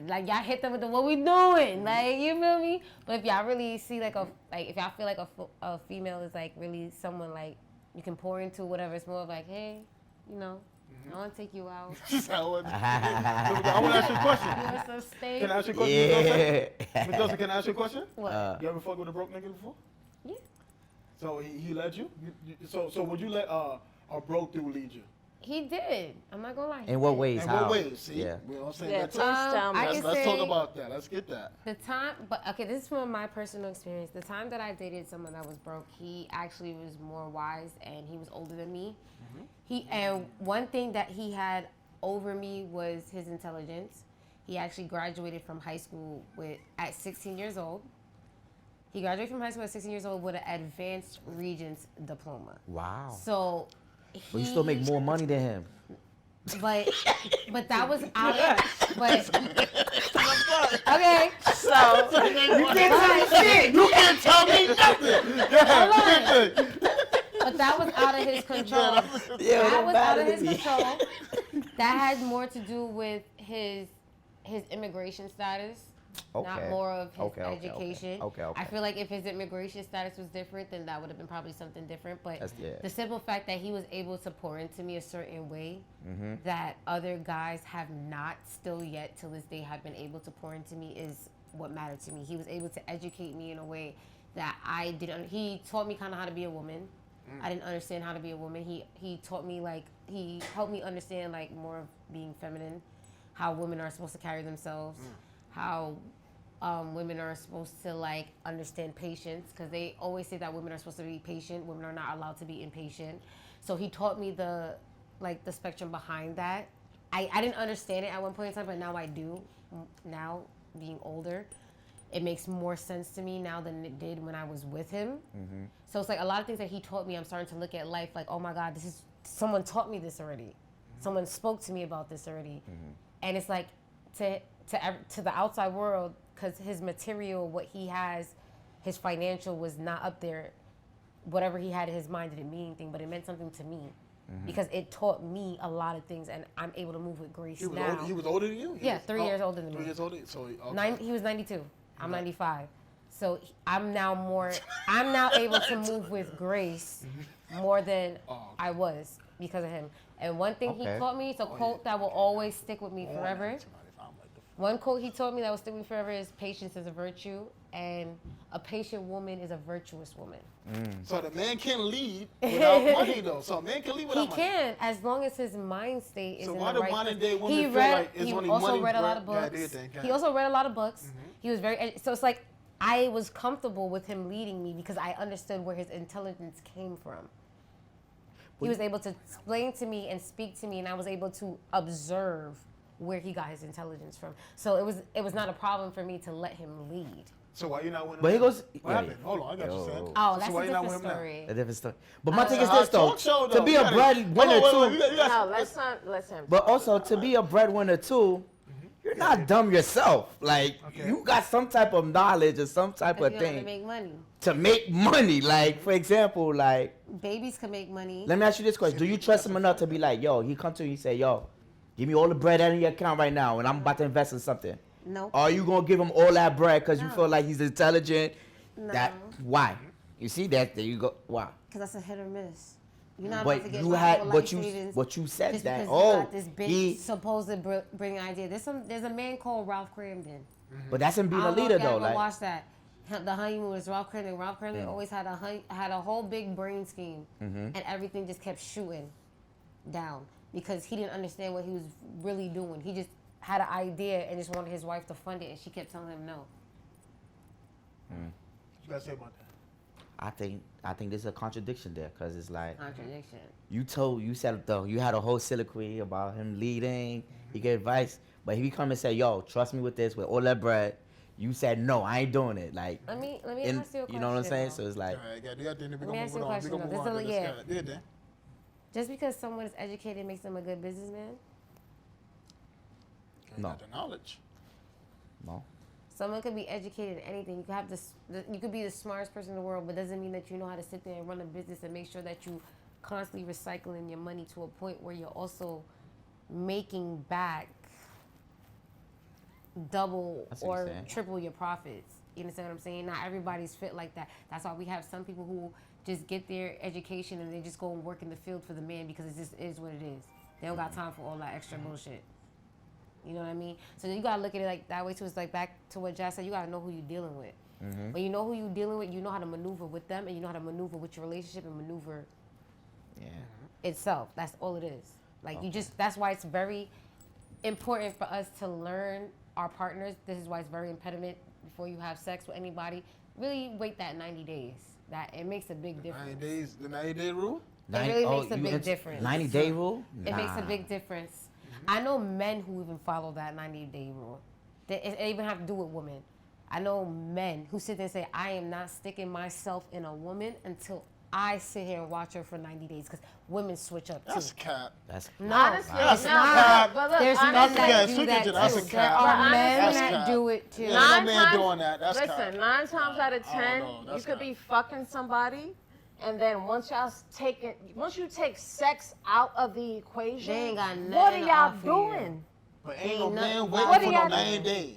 Like y'all hit them with the what we doing? Like, you feel me? But if y'all really see if y'all feel like a female is like really someone like you can pour into, whatever, it's more of like, hey, you know, I want to take you out. I want to ask you a question. Give us some steak. Can I ask you a question? Ms. Dulcee? Yeah. Ms. Dulcee, can I ask you a question? What? You ever fuck with a broke nigga before? Yeah. So he led you? So would you let a broke dude lead you? He did. I'm not gonna lie. In what ways? In How? what ways? See, Yeah. you know what I'm saying? Yeah, That's please tell me. I let's can talk say about that. Let's get that. the time, but okay, this is from my personal experience. The time that I dated someone that was broke, he actually was more wise and he was older than me. And one thing that he had over me was his intelligence. He actually graduated from high school at 16 years old. He graduated from high school at 16 years old with an advanced Regents diploma. Wow. So But you still make more money than him. But that was out of but okay. So You can't tell me shit. You can't tell me nothing. Go ahead. But that was out of his control. Yeah, That don't was out matter of to his me. control. That had more to do with his immigration status, not Okay. more of his Okay. education. Okay. I feel like if his immigration status was different, then that would have been probably something different. But Yeah. the simple fact that he was able to pour into me a certain way Mm-hmm. that other guys have not still yet till this day have been able to pour into me is what mattered to me. He was able to educate me in a way that I didn't. He taught me kind of how to be a woman. I didn't understand how to be a woman. He taught me he helped me understand more of being feminine, how women are supposed to carry themselves, how women are supposed to understand patience, because they always say that women are supposed to be patient. Women are not allowed to be impatient. So he taught me the spectrum behind that. I didn't understand it at one point in time, but now I do. Now being older, it makes more sense to me now than it did when I was with him. Mm-hmm. So it's a lot of things that he taught me. I'm starting to look at life like, oh my God, someone taught me this already. Someone spoke to me about this already. And it's like to the outside world, because his material, what he has, his financial was not up there. Whatever he had in his mind didn't mean anything, but it meant something to me. Because it taught me a lot of things, and I'm able to move with grace He was now. older. He was older than you. Yeah, 3 years older than me. 3 years older. So okay. He was 92. I'm 95. So I'm now able to move with grace more than I was because of him. And one thing he Okay. taught me, it's a quote that will always stick with me forever. One quote he told me that will stick with me forever is patience is a virtue, and a patient woman is a virtuous woman. So the man can lead without money though. So a man can lead without He money. can, as long as his mind state is So in why the do right modern place. day women He feel read, like it's he only also money read a lot bro- of gotta books. do your thing, He also read a lot of books. He was so it's like I was comfortable with him leading me because I understood where his intelligence came from. He was able to explain to me and speak to me, and I was able to observe where he got his intelligence from. So it was not a problem for me to let him lead. So why you not winning? But he goes. What happened? Hold on, I got you, Sam. Oh, So that's why a you not different with him now? story. A different story. But my thing is It's a this though: talk show, to though. be You a gotta- breadwinner Hold on, too. wait, you no, let's not let him. But also to be a breadwinner too, you're not dumb yourself. Like Okay. you got some type of knowledge or some type If of you want to thing make money. to make money. Like for example, like Babies can make money. let me ask you this question: do you trust him enough to be like, yo, he come to you and say, yo, give me all the bread out of your account right now, and I'm about to invest in something. Nope. Are you gonna give him all that bread because you No. feel like he's intelligent? No. Why? You see that? There you go. Why? Because that's a hit or miss. You're not But about to get you my had, whole but life you, savings but you said just that. because Oh, you got this big he, supposed brilliant idea. There's a man called Ralph Cramden. but that's him being I a don't know leader if y'all though. ever Like, watched that. The Honeymoon was Ralph Cramden. Ralph Cramden always had a whole big brain scheme, and everything just kept shooting down because he didn't understand what he was really doing. He just had an idea and just wanted his wife to fund it, and she kept telling him no. What you gotta say about that? I think there's a contradiction there because it's like Contradiction. you said though you had a whole soliloquy about him leading. He gave advice, but if he come and say, yo, trust me with this, with all that bread, you said no, I ain't doing it. Like, Let me ask you a question. you know what I'm saying? though. So it's like, All right, got that. Then we Let me gonna ask move you a on. We question, gonna though. move This on. is to a- this guy. Yeah, then. Just because someone is educated makes them a good businessman. No. Got the knowledge. no. Someone could be educated in anything. You could have you could be the smartest person in the world, but doesn't mean that you know how to sit there and run a business and make sure that you constantly recycling your money to a point where you're also making back double I see what or you're saying. triple your profits. You understand what I'm saying? Not everybody's fit like that. That's why we have some people who just get their education and they just go and work in the field for the man because it just is what it is. They don't got time for all that extra bullshit. You know what I mean? So you gotta look at it like that way too. It's like back to what Jazz said. You gotta know who you're dealing with. When you know who you're dealing with, you know how to maneuver with them, and you know how to maneuver with your relationship and maneuver Yeah. itself. That's all it is. Like you just, that's why it's very important for us to learn our partners. This is why it's very impediment before you have sex with anybody. Really wait that 90 days. That it makes a big difference. 90 days, the 90-day rule? It really makes a big difference. 90-day rule? It makes a big difference. I know men who even follow that 90-day rule. It even have to do with women. I know men who sit there and say, I am not sticking myself in a woman until I sit here and watch her for 90 days, because women switch up too. That's cap. That's No, Honestly, That's no, not- but look, there's men honestly, that Yeah, do that that's too. a There cap. are men That's that cap. do it too. Yeah. nine no man times, doing that. That's listen, cap. 9 times out of 10, know. That's you could cap. be fucking somebody, and then once you take sex out of the equation, They ain't got what nothing are to y'all offer you. doing? But ain't no Ain't man nothing waiting What for do no y'all 90 do? days.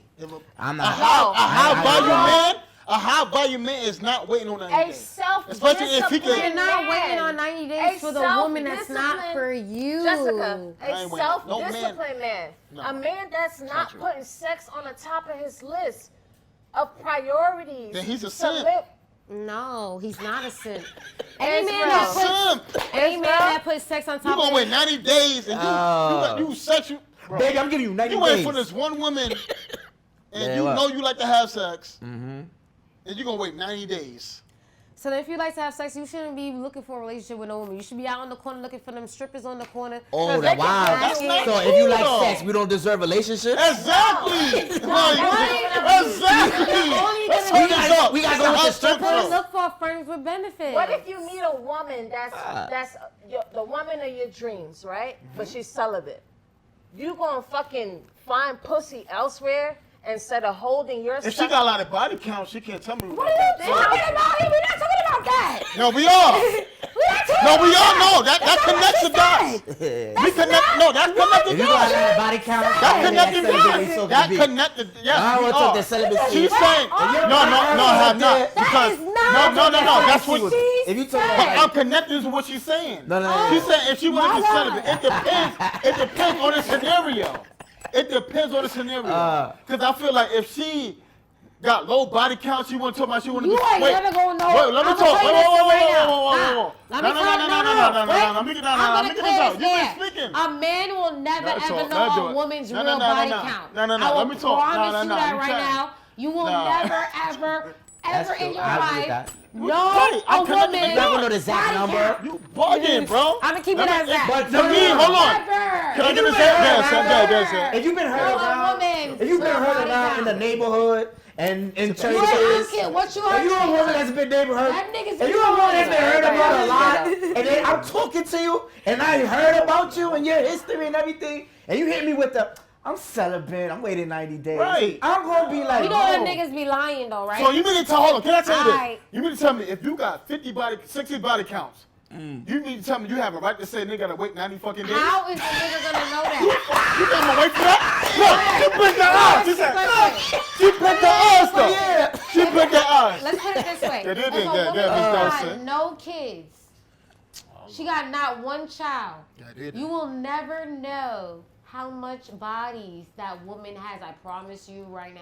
I'm A not. high value No. man, a high value man is not waiting on 90 A days. self-disciplined Especially if he can- You're not waiting man. on 90 days A for the woman that's not self-disciplined- for you. Jessica, I a ain't waiting. No man- self-disciplined man. No. A man that's not true. putting sex on the top of his list of priorities. Then he's a to simp. live- No, he's not a simp. It's Any man real. that puts Simp, sex on you top gonna of wait 90 days and you sexual. Bro, Baby, I'm giving you 90 you days. wait for this one woman and Yeah, you what? know you like to have sex, Mm-hmm. and you're gonna wait 90 days. So then if you like to have sex, you shouldn't be looking for a relationship with no woman. You should be out on the corner looking for them strippers on the corner. Oh, Cause that they can wow. That's not So if you cool, like though. sex, we don't deserve relationships? Exactly. Right. Exactly. only Let's gonna hold be- this up. we gotta It's go a with the hot strippers. central. Look for friends with benefits. What if you meet a woman that's the woman of your dreams, right? But she's celibate. You gonna fucking find pussy elsewhere instead of holding your If she stuff? got a lot of body count, she can't tell me What about are you that. talking about? We're not talking about that. No, we are. We're not talking No, about we all that. know that That's not connects the what she dots. said. We connect. No, that's connected If you got a lot of dots. body count, That then connected that's dots. celebrity, so That to be. connected. Yes, I we want to talk are. the celibacy. She's saying no, I have not. Because is not no. That's what. If you talk But I'm about connecting to what she's saying. No. She's saying if she wanted to My celibate, it depends. It depends on the scenario. It depends on the scenario. Because I feel like if she got low body count, she want to talk about she want to You be. ain't Wait, never gonna know. Wait, let me I'ma talk. tell you Wait, this wait, right wait, now. wait, wait, Nah, wait. let No, me no, tell- no, no, no, no. wait. Let me get I'm down. Let gonna me get clear this out. this You been air. speaking. A man will never Let's ever talk. know Let's do a it. woman's No, real no, body no. count. No, no, no. I will Let me talk. promise No, you no, that you right can't. now. You will No. never, ever That's in true. your I agree with life that. know Right, I'm a connected woman. to You never know the exact body number. count. You bugging, bro. I'ma keep it Let as me- that. But To me, hold on. Never. Can I get You this been out? hurt Yes, around. yes. If you've been hurt Know a around, woman's if you've been real hurt body around in the count. neighborhood and in You churches, ain't asking what you if heard. you're a woman that's been neighborhood, That nigga's if you're a woman that's been heard about a lot, Right. and then I'm talking to you, and I heard about you and your history and everything, and you hit me with the, I'm celibate, I'm waiting 90 days. Right. I'm gonna be like, You know them no. niggas be lying though, right? So you mean to tell? Hold on. Can I tell you this? Aight. You mean to tell me if you got 60 body counts, you mean to tell me you have a right to say nigga gotta wait 90 fucking days? How is the nigga gonna know that? You think I'm gonna wait for that? Look, she picked the odds. She said, look, she picked the odds though. Yeah. She picked the odds. Let's put it this way. Yeah, they If did a that, woman Ms. got Dulcee. no kids, she got not one child, Yeah, they did. you will never know how much bodies that woman has. I promise you right now.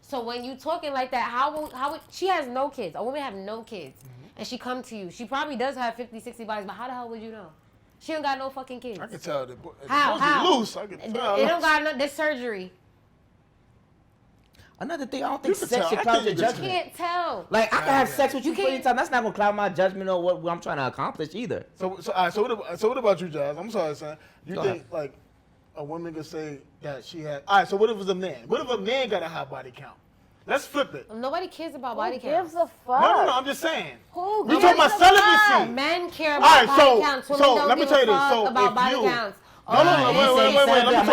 So when you talking like that, how would she has no kids? A woman have no kids, and she come to you. She probably does have 50, 60 bodies, but how the hell would you know? She don't got no fucking kids. I can tell the How? pussy How? loose. I can It tell. don't got no. This surgery. Another thing, I don't You think can sex tell. should I cloud think your you can judgment. Can't tell. Like, I can have sex with you You for any can't- time. That's not gonna cloud my judgment or what I'm trying to accomplish either. So all right, so what about you, Jazz? I'm sorry, son. You Go think ahead. like a woman could say that she had? All right. So what if it was a man? What if a man got a high body count? Let's flip it. Nobody cares about Who body count. gives a fuck? No. I'm just saying. Who We gives talking about a celibacy. fuck? Men care All about right, body so- counts. Women so don't let me give tell a you this. fuck So about if body you- counts. No, All wait. men Let me care talk.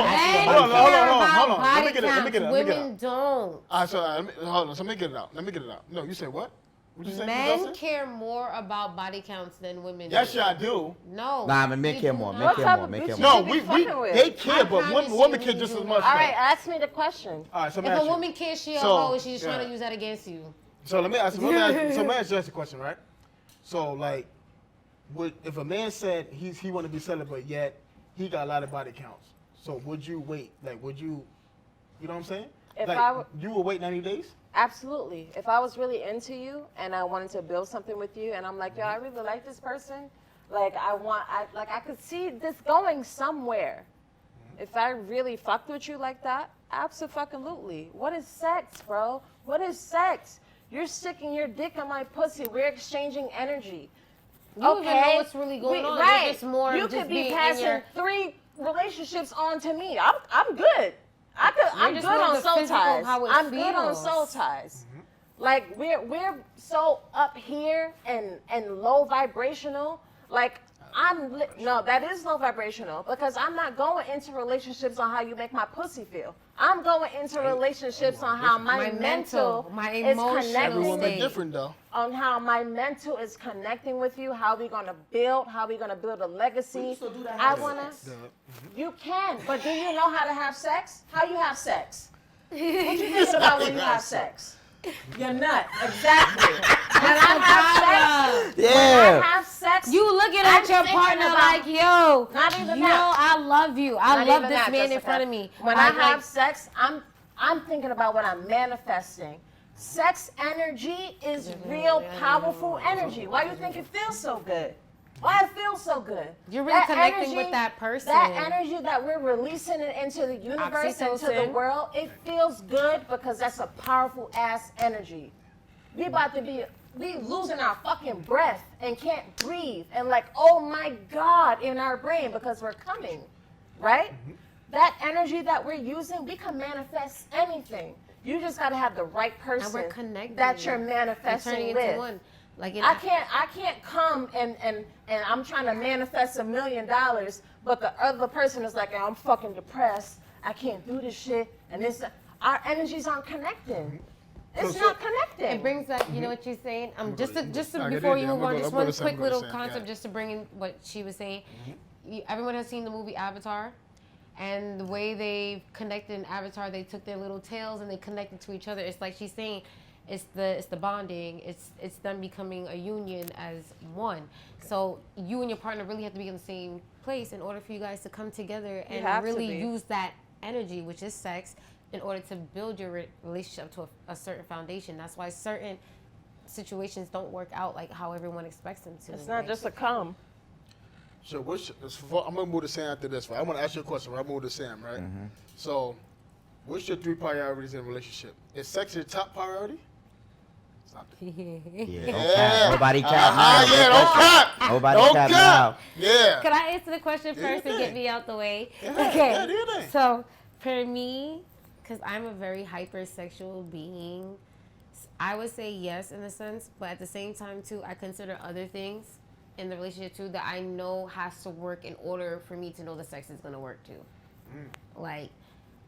Hold on. about Let me body get it. Let me get it. counts. Let me get it. Women don't. All right, so hold on. So let me get it out. Let me get it out. No, you said what? What you say? Men care more about body counts than women. Yes, do. y'all do. No. Nah, men we care do more. not. Men What care type more. of Men bitch care you more. No, should be we fucking with? they care, I but promise women you care we just do as not. much. All though. right, ask me the question. All right, so If let me a ask you. woman cares she a So, hoe, she's just yeah. trying to use that against you. So let me ask you a question, right? So like, if a man said he want to be celibate yet he got a lot of body counts, so would you wait? Like, would you? You know what I'm saying? If like, I w- you would wait 90 days? Absolutely. If I was really into you and I wanted to build something with you, and I'm like, yo, I really like this person, Like I could see this going somewhere. If I really fucked with you like that, absolutely. What is sex, bro? What is sex? You're sticking your dick in my pussy. We're exchanging energy. You don't even know what's really going on. Right. You're just more you just could be being in passing your... 3 relationships on to me. I'm good. I'm just good more on the soul physical, ties. how it I'm good on feels. soul ties. Like we're so up here and low vibrational. Like no, that is low vibrational because I'm not going into relationships on how you make my pussy feel. I'm going into relationships on how my mental my is emotional connecting. Every woman state. different though. On how my mental is connecting with you, how we're gonna build a legacy. still do that I having wanna. sex. You can, but do you know how to have sex? How you have sex? What you think about when you have sex? You're nut. Exactly. When I have sex, when I have sex, You looking I'm at your thinking partner about- like, yo, Not even yo, that. I love you. I Not love even this that, man in Jessica. front of me. When I have sex, I'm thinking about what I'm manifesting. Sex energy is real powerful energy. Why do you think it feels so good? Why it feels so good? You're really That connecting with energy- that person. That energy that we're releasing it into the universe, into the Oxytocin. world, it feels good because that's a powerful ass energy. We about to be losing our fucking breath and can't breathe and like, oh my God, in our brain because we're coming, right? That energy that we're using, we can manifest anything. You just gotta have the right person And we're connecting that you're and manifesting turning with. into one. Like I can't come and I'm trying to manifest $1 million, but the other person is like, I'm fucking depressed. I can't do this shit. And this, our energies aren't connecting. It's not connecting. It brings up, you know what you're saying? Just I get before it, you yeah, move I'm on, gonna just go one to Sam quick and little Ms. concept Yeah. just to bring in what she was saying. Everyone has seen the movie Avatar, and the way they connected in Avatar, they took their little tails and they connected to each other. It's like she's saying, it's the bonding. It's them becoming a union as one. So you and your partner really have to be in the same place in order for you guys to come together You and have to really be. use that energy, which is sex, in order to build your relationship to a certain foundation. That's why certain situations don't work out like how everyone expects them to. It's not Like, just a come. So I'm gonna move to Sam after this. Right? I want to ask you a question. Right? I'm gonna move to Sam. Right. So, what's your 3 priorities in a relationship? Is sex your top priority? Stop it. Yeah, don't cap. Nobody cap now. Yeah, don't cap. Nobody Don't cap cap. now. Yeah. Can I answer the question Do your first and get thing. me out the way? Yeah, Okay. yeah, do your thing. So for me, because I'm a very hypersexual being, I would say yes in a sense, but at the same time too, I consider other things in the relationship too that I know has to work in order for me to know the sex is gonna work too. Like,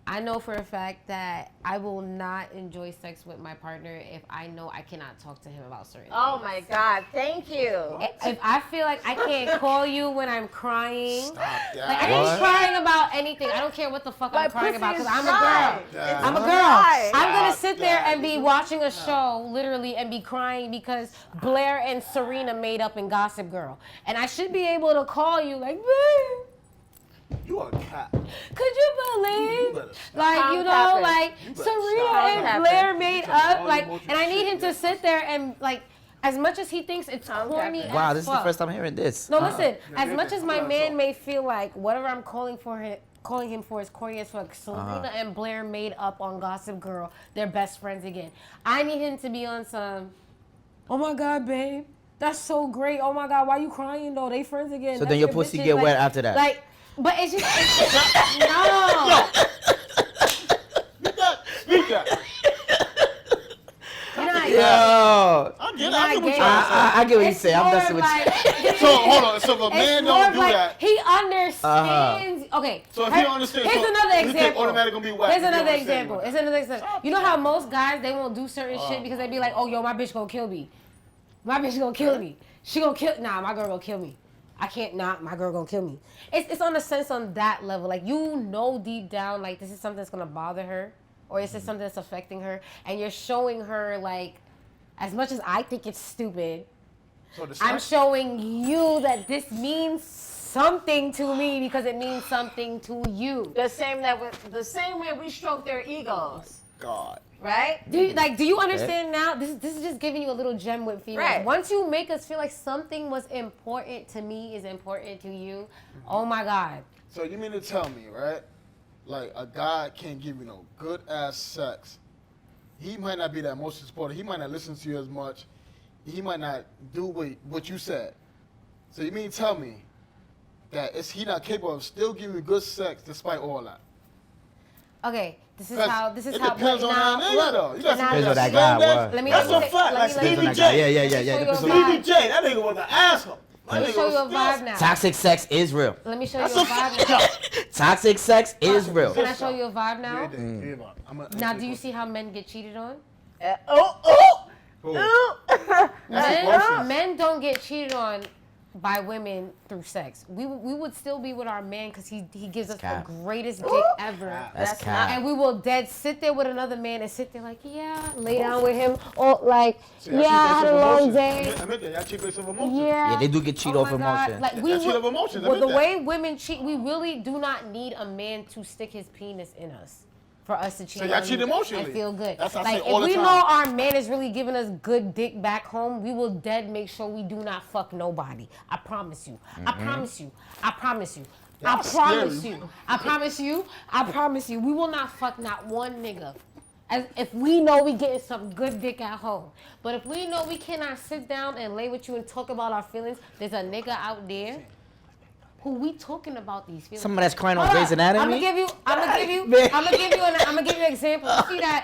I know for a fact that I will not enjoy sex with my partner if I know I cannot talk to him about certain Oh things. my God, thank you. If I feel like I can't call you when I'm crying, Stop like that. I ain't crying about anything. I don't care what the fuck My I'm crying pussy about is because I'm a dry. girl. Yeah. I'm a girl. Dry. I'm gonna Stop sit there that. and be watching a show, literally, and be crying because Blair and Serena made up in Gossip Girl, and I should be able to call you like, babe, You are a cat. could you believe? better stop. Like, Calm you know, capping. like You better Serena stop. and Calm Blair capping. made You tell me all up, your like, emotional and I need shit, him to yeah. sit there and like, as much as he thinks it's Calm corny. capping. Wow, as this is the fuck. first time hearing this. No, listen. As Yeah, much yeah, as my yeah. man may feel like whatever I'm calling him for is corny as fuck, Serena and Blair made up on Gossip Girl. They're best friends again. I need him to be on some. Oh my God, babe, that's so great. Oh my God, why you crying though? They friends again. So That's then your your pussy bitches. get Like- wet after that. Like, but it's just no. Speak that. You're not Yo, I get it. Nah, I get what I you're get trying to say. I get what you It's say. I'm more messing with you. like- So hold on. So if a man It's more don't do like that, he understands. Okay. So if he understands, Here's so another you think example. automatically gonna be whack Here's if he another understand example. what Here's another example. You know how most guys they won't do certain shit because they be like, oh yo, my bitch gonna kill me. My bitch gonna kill me. She gonna kill. Nah, my girl gonna kill me. I can't not. My girl gonna kill me. It's on a sense on that level. Like you know deep down, like this is something that's gonna bother her, or is this something that's affecting her, and you're showing her like, as much as I think it's stupid. So the I'm sex- showing you that this means something to me because it means something to you. The same way we stroke their egos. God. Right? Do you understand now? This is just giving you a little gem with females. Right. Once you make us feel like something was important to me is important to you, oh my God. So you mean to tell me, right? Like a guy can't give you no good ass sex. He might not be that emotional supporter. He might not listen to you as much. He might not do what you said. So you mean to tell me that he not capable of still giving you good sex despite all that? Okay, this is It how. depends on how nigga though. You got some Depends niggas on that that guy, slam what? Let me- That's let a me- fact. let Like me- Stevie let me- J. Yeah. Let me show you a Stevie vibe. J. That nigga was an asshole. Let me show you a vibe now. Toxic sex is real. Let me show you That's a a vibe fact. now. Toxic sex is real. Can I show you a vibe now? Mm. Now, do you see how men get cheated on? Men don't get cheated on by women through sex. We would still be with our man because he gives us cap. the greatest dick ever. That's cap. And we will dead sit there with another man and sit there like, yeah, lay down with him. Or like, yeah, I had a long day. Admit that. Y'all cheat based off emotions. Yeah. Yeah, they do get cheated Oh off my God. emotion. Like That's cheat off emotions. well, Admit the that. way women cheat, we really do not need a man to stick his penis in us for us to cheat. So y'all on cheat you emotionally. and feel good. That's what I like say all if the we time. know our man is really giving us good dick back home, we will dead make sure we do not fuck nobody. I promise you. I promise you. I promise you. I That's promise scary. you. I promise you. I promise you. We will not fuck not one nigga. As if we know we getting some good dick at home. But if we know we cannot sit down and lay with you and talk about our feelings, there's a nigga out there who we talking about these feelings. Someone that's crying on Hold Grey's up. Anatomy. I'm gonna give you an example.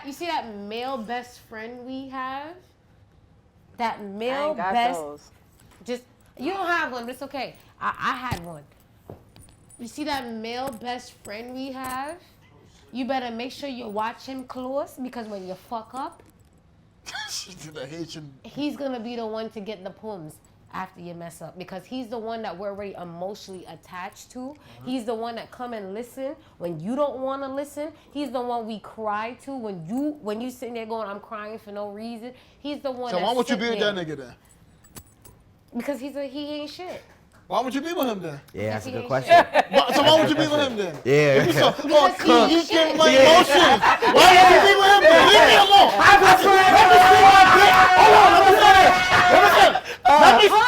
You see that male best friend we have? That I male ain't got best those. just you don't have one, but it's okay. I had one. You see that male best friend we have? You better make sure you watch him close because when you fuck up, She did the Haitian. he's gonna be the one to get the pums after you mess up because he's the one that we're already emotionally attached to. He's the one that come and listen when you don't want to listen. He's the one we cry to when you sitting there going, I'm crying for no reason. He's the one. So why would you be with that nigga then? Because he ain't shit. Why would you be with him then? Yeah, that's a good Because question. So why would you be with him then? Yeah. If you saw, Because he's he getting shit. my emotions. Why would you be with him then? Leave me alone. Let me see my dick. Hold on, let me say that.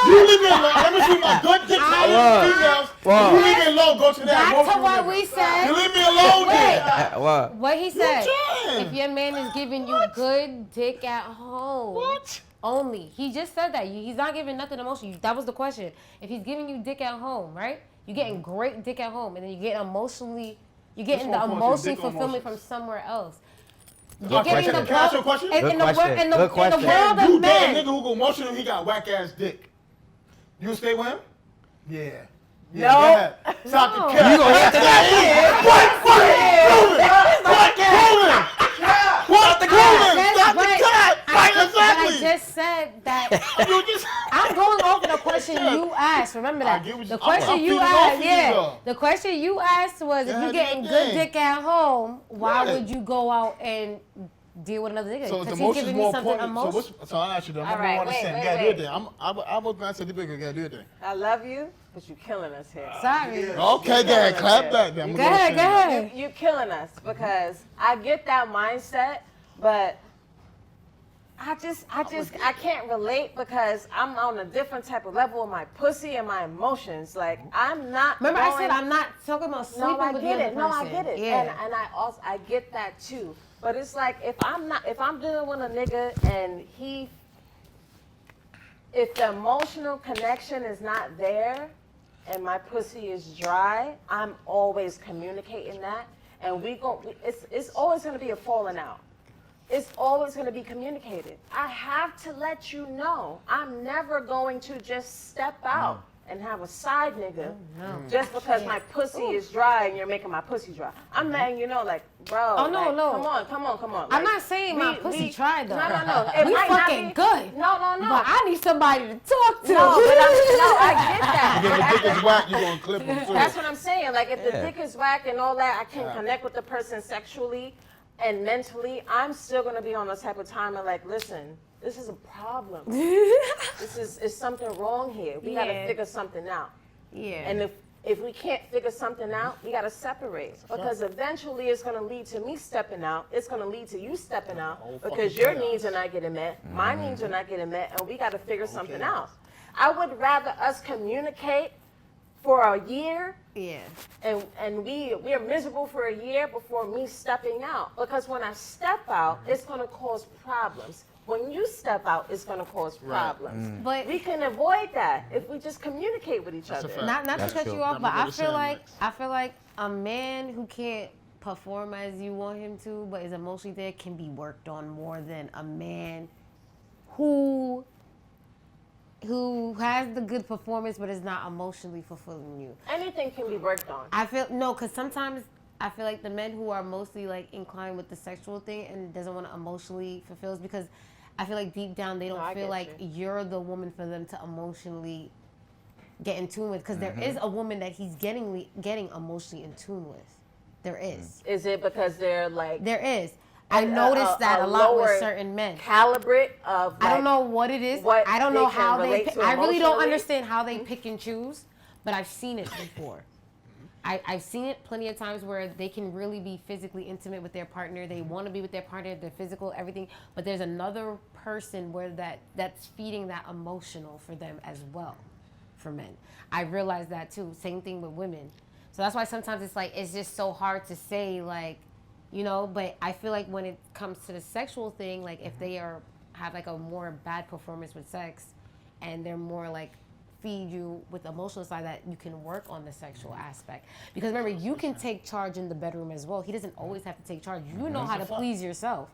You leave me alone. Let me see my good dick. All these females. You leave me alone. Go to that Back to emotional what nigga. we said. You leave me alone then. What? What he said. trying. If your man is giving you good dick at home. What? Only. He just said that. He's not giving nothing emotional. That was the question. If he's giving you dick at home, right? You're getting great dick at home, and then you get emotionally, you're getting the one point, emotional dick or fulfillment from emotions? somewhere else. Good You're getting question. the Can I ask you a question? in Good the question. in the Good question. world You of date a men. nigga who go emotional, he got whack ass dick. You stay with him? Yeah. No. Go ahead. Stop the cat. You gonna hit the guy in? What? What? Stop the cat. Right, But I exactly. just said that You just. I'm going off the question you asked. Remember I that. get what The you- question I'm you feeding off asked, of you, yeah. though. The question you asked was if Yeah, you're getting yeah, good yeah. dick at home, why Right. would you go out and deal with another nigga? So is Because he's emotions giving more you something important? emotional. So I asked you that. All I'm right, going to wait, say, wait, yeah, do wait. it then. I was going to say, do it then. I love you, but you're killing us here. Sorry. Okay, go ahead. Clap back then. Go ahead, go ahead. You're killing us because I get that mindset, but I can't relate because I'm on a different type of level with my pussy and my emotions. Like I'm not. Remember, I said going- I'm not talking about sleeping No, I with the get other it. No, I person. get it. Yeah. And I get that too. But it's like if I'm dealing with a nigga and if the emotional connection is not there and my pussy is dry, I'm always communicating that, and it's always gonna be a falling out. It's always going to be communicated. I have to let you know. I'm never going to just step out and have a side nigga just because my pussy is dry and you're making my pussy dry. I'm letting you know, like, bro. Oh, no, like, no. Come on. I'm Like, not saying my pussy tried though. No. It We might not fucking be- good. No. But I need somebody to talk to. I get that. If the dick is whack, you going to clip him too. That's what I'm saying. Like, if the Yeah. dick is whack and all that, I can connect with the person sexually and mentally. I'm still gonna be on the type of time of like, listen, this is a problem. It's something wrong here. We gotta Yeah. figure something out. Yeah. And if we can't figure something out, we got to separate. Because eventually it's going to lead to me stepping out. It's going to lead to you stepping out because your needs are not getting met. My needs are not getting met. And we got to figure something out. I would rather us communicate for a year. Yeah. And we are miserable for a year before me stepping out. Because when I step out, it's going to cause problems. When you step out, it's going to cause problems. But we can avoid that if we just communicate with each other. not to That's cut true. you off, but Now I feel like a man who can't perform as you want him to, but is emotionally there, can be worked on more than a man who has the good performance but is not emotionally fulfilling you. Anything can be worked on. I feel because sometimes I feel like the men who are mostly like inclined with the sexual thing and doesn't want to emotionally fulfill is because I feel like deep down they don't I feel get like you're the woman for them to emotionally get in tune with. Because there is a woman that he's getting emotionally in tune with. There is. Is it because they're like There is. I noticed that a lot with certain men. calibrate of I don't know what it is. what I don't they know can how they relate pick. to I really don't emotionally? understand how they pick and choose, but I've seen it before. I've seen it plenty of times where they can really be physically intimate with their partner. They want to be with their partner, they're physical, everything. But there's another person where that's feeding that emotional for them as well, for men. I realized that too. Same thing with women. So that's why sometimes it's just so hard to say but I feel like when it comes to the sexual thing, like if they have like a more bad performance with sex and they're more like feed you with the emotional side, that you can work on the sexual aspect. Because remember, you can take charge in the bedroom as well. He doesn't always have to take charge. You know how to please yourself.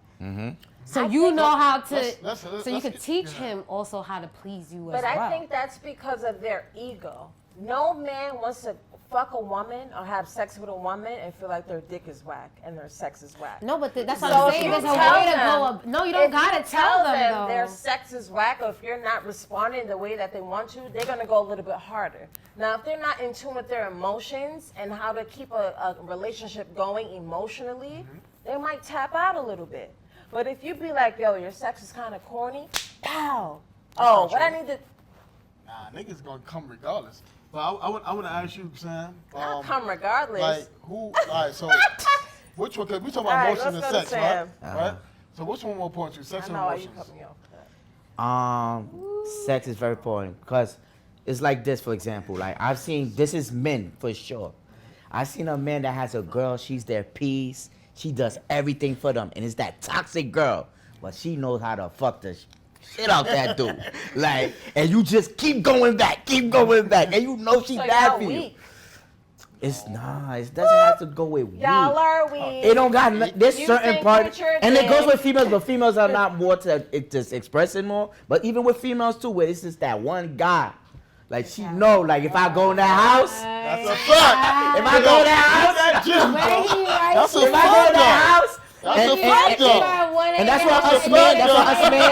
So you know how to, so you could teach him also how to please you as well. But I think that's because of their ego. No man wants to fuck a woman or have sex with a woman and feel like their dick is whack and their sex is whack. No, but that's what So I'm if saying. you There's a tell way to them- go up. No, you don't gotta tell them though. their sex is whack, or if you're not responding the way that they want to, they're gonna go a little bit harder. Now, if they're not in tune with their emotions and how to keep a relationship going emotionally, they might tap out a little bit. But if you be like, yo, your sex is kind of corny, pow. Oh, what I need to Nah, niggas gonna come regardless. But I want to ask you, Sam. I'll come regardless. Like who? All right, so which one? Cause we talking All about right, emotions and let's go to sex, right? Sam. Right. So which one more important to you, sex I or know why you emotions? cut me off. Sex is very important because it's like this, for example. Like I've seen, this is men for sure. I've seen a man that has a girl, she's their peace. She does everything for them, and it's that toxic girl, but she knows how to fuck the shit out that dude. Like, and you just keep going back, and you know she So bad y'all for you. weak. It doesn't have to go with weak. Y'all are weak. It don't got there's You certain think parts, Richard and it goes is- with females, but females are not more to just expressing more. But even with females too, where it's just that one guy, like she know, like if I go in that house, That's a fact. if I go in that house, That gym, bro. That's a if I go in fact, that though. house, That's and, a fact, though. and that's why That's us a men,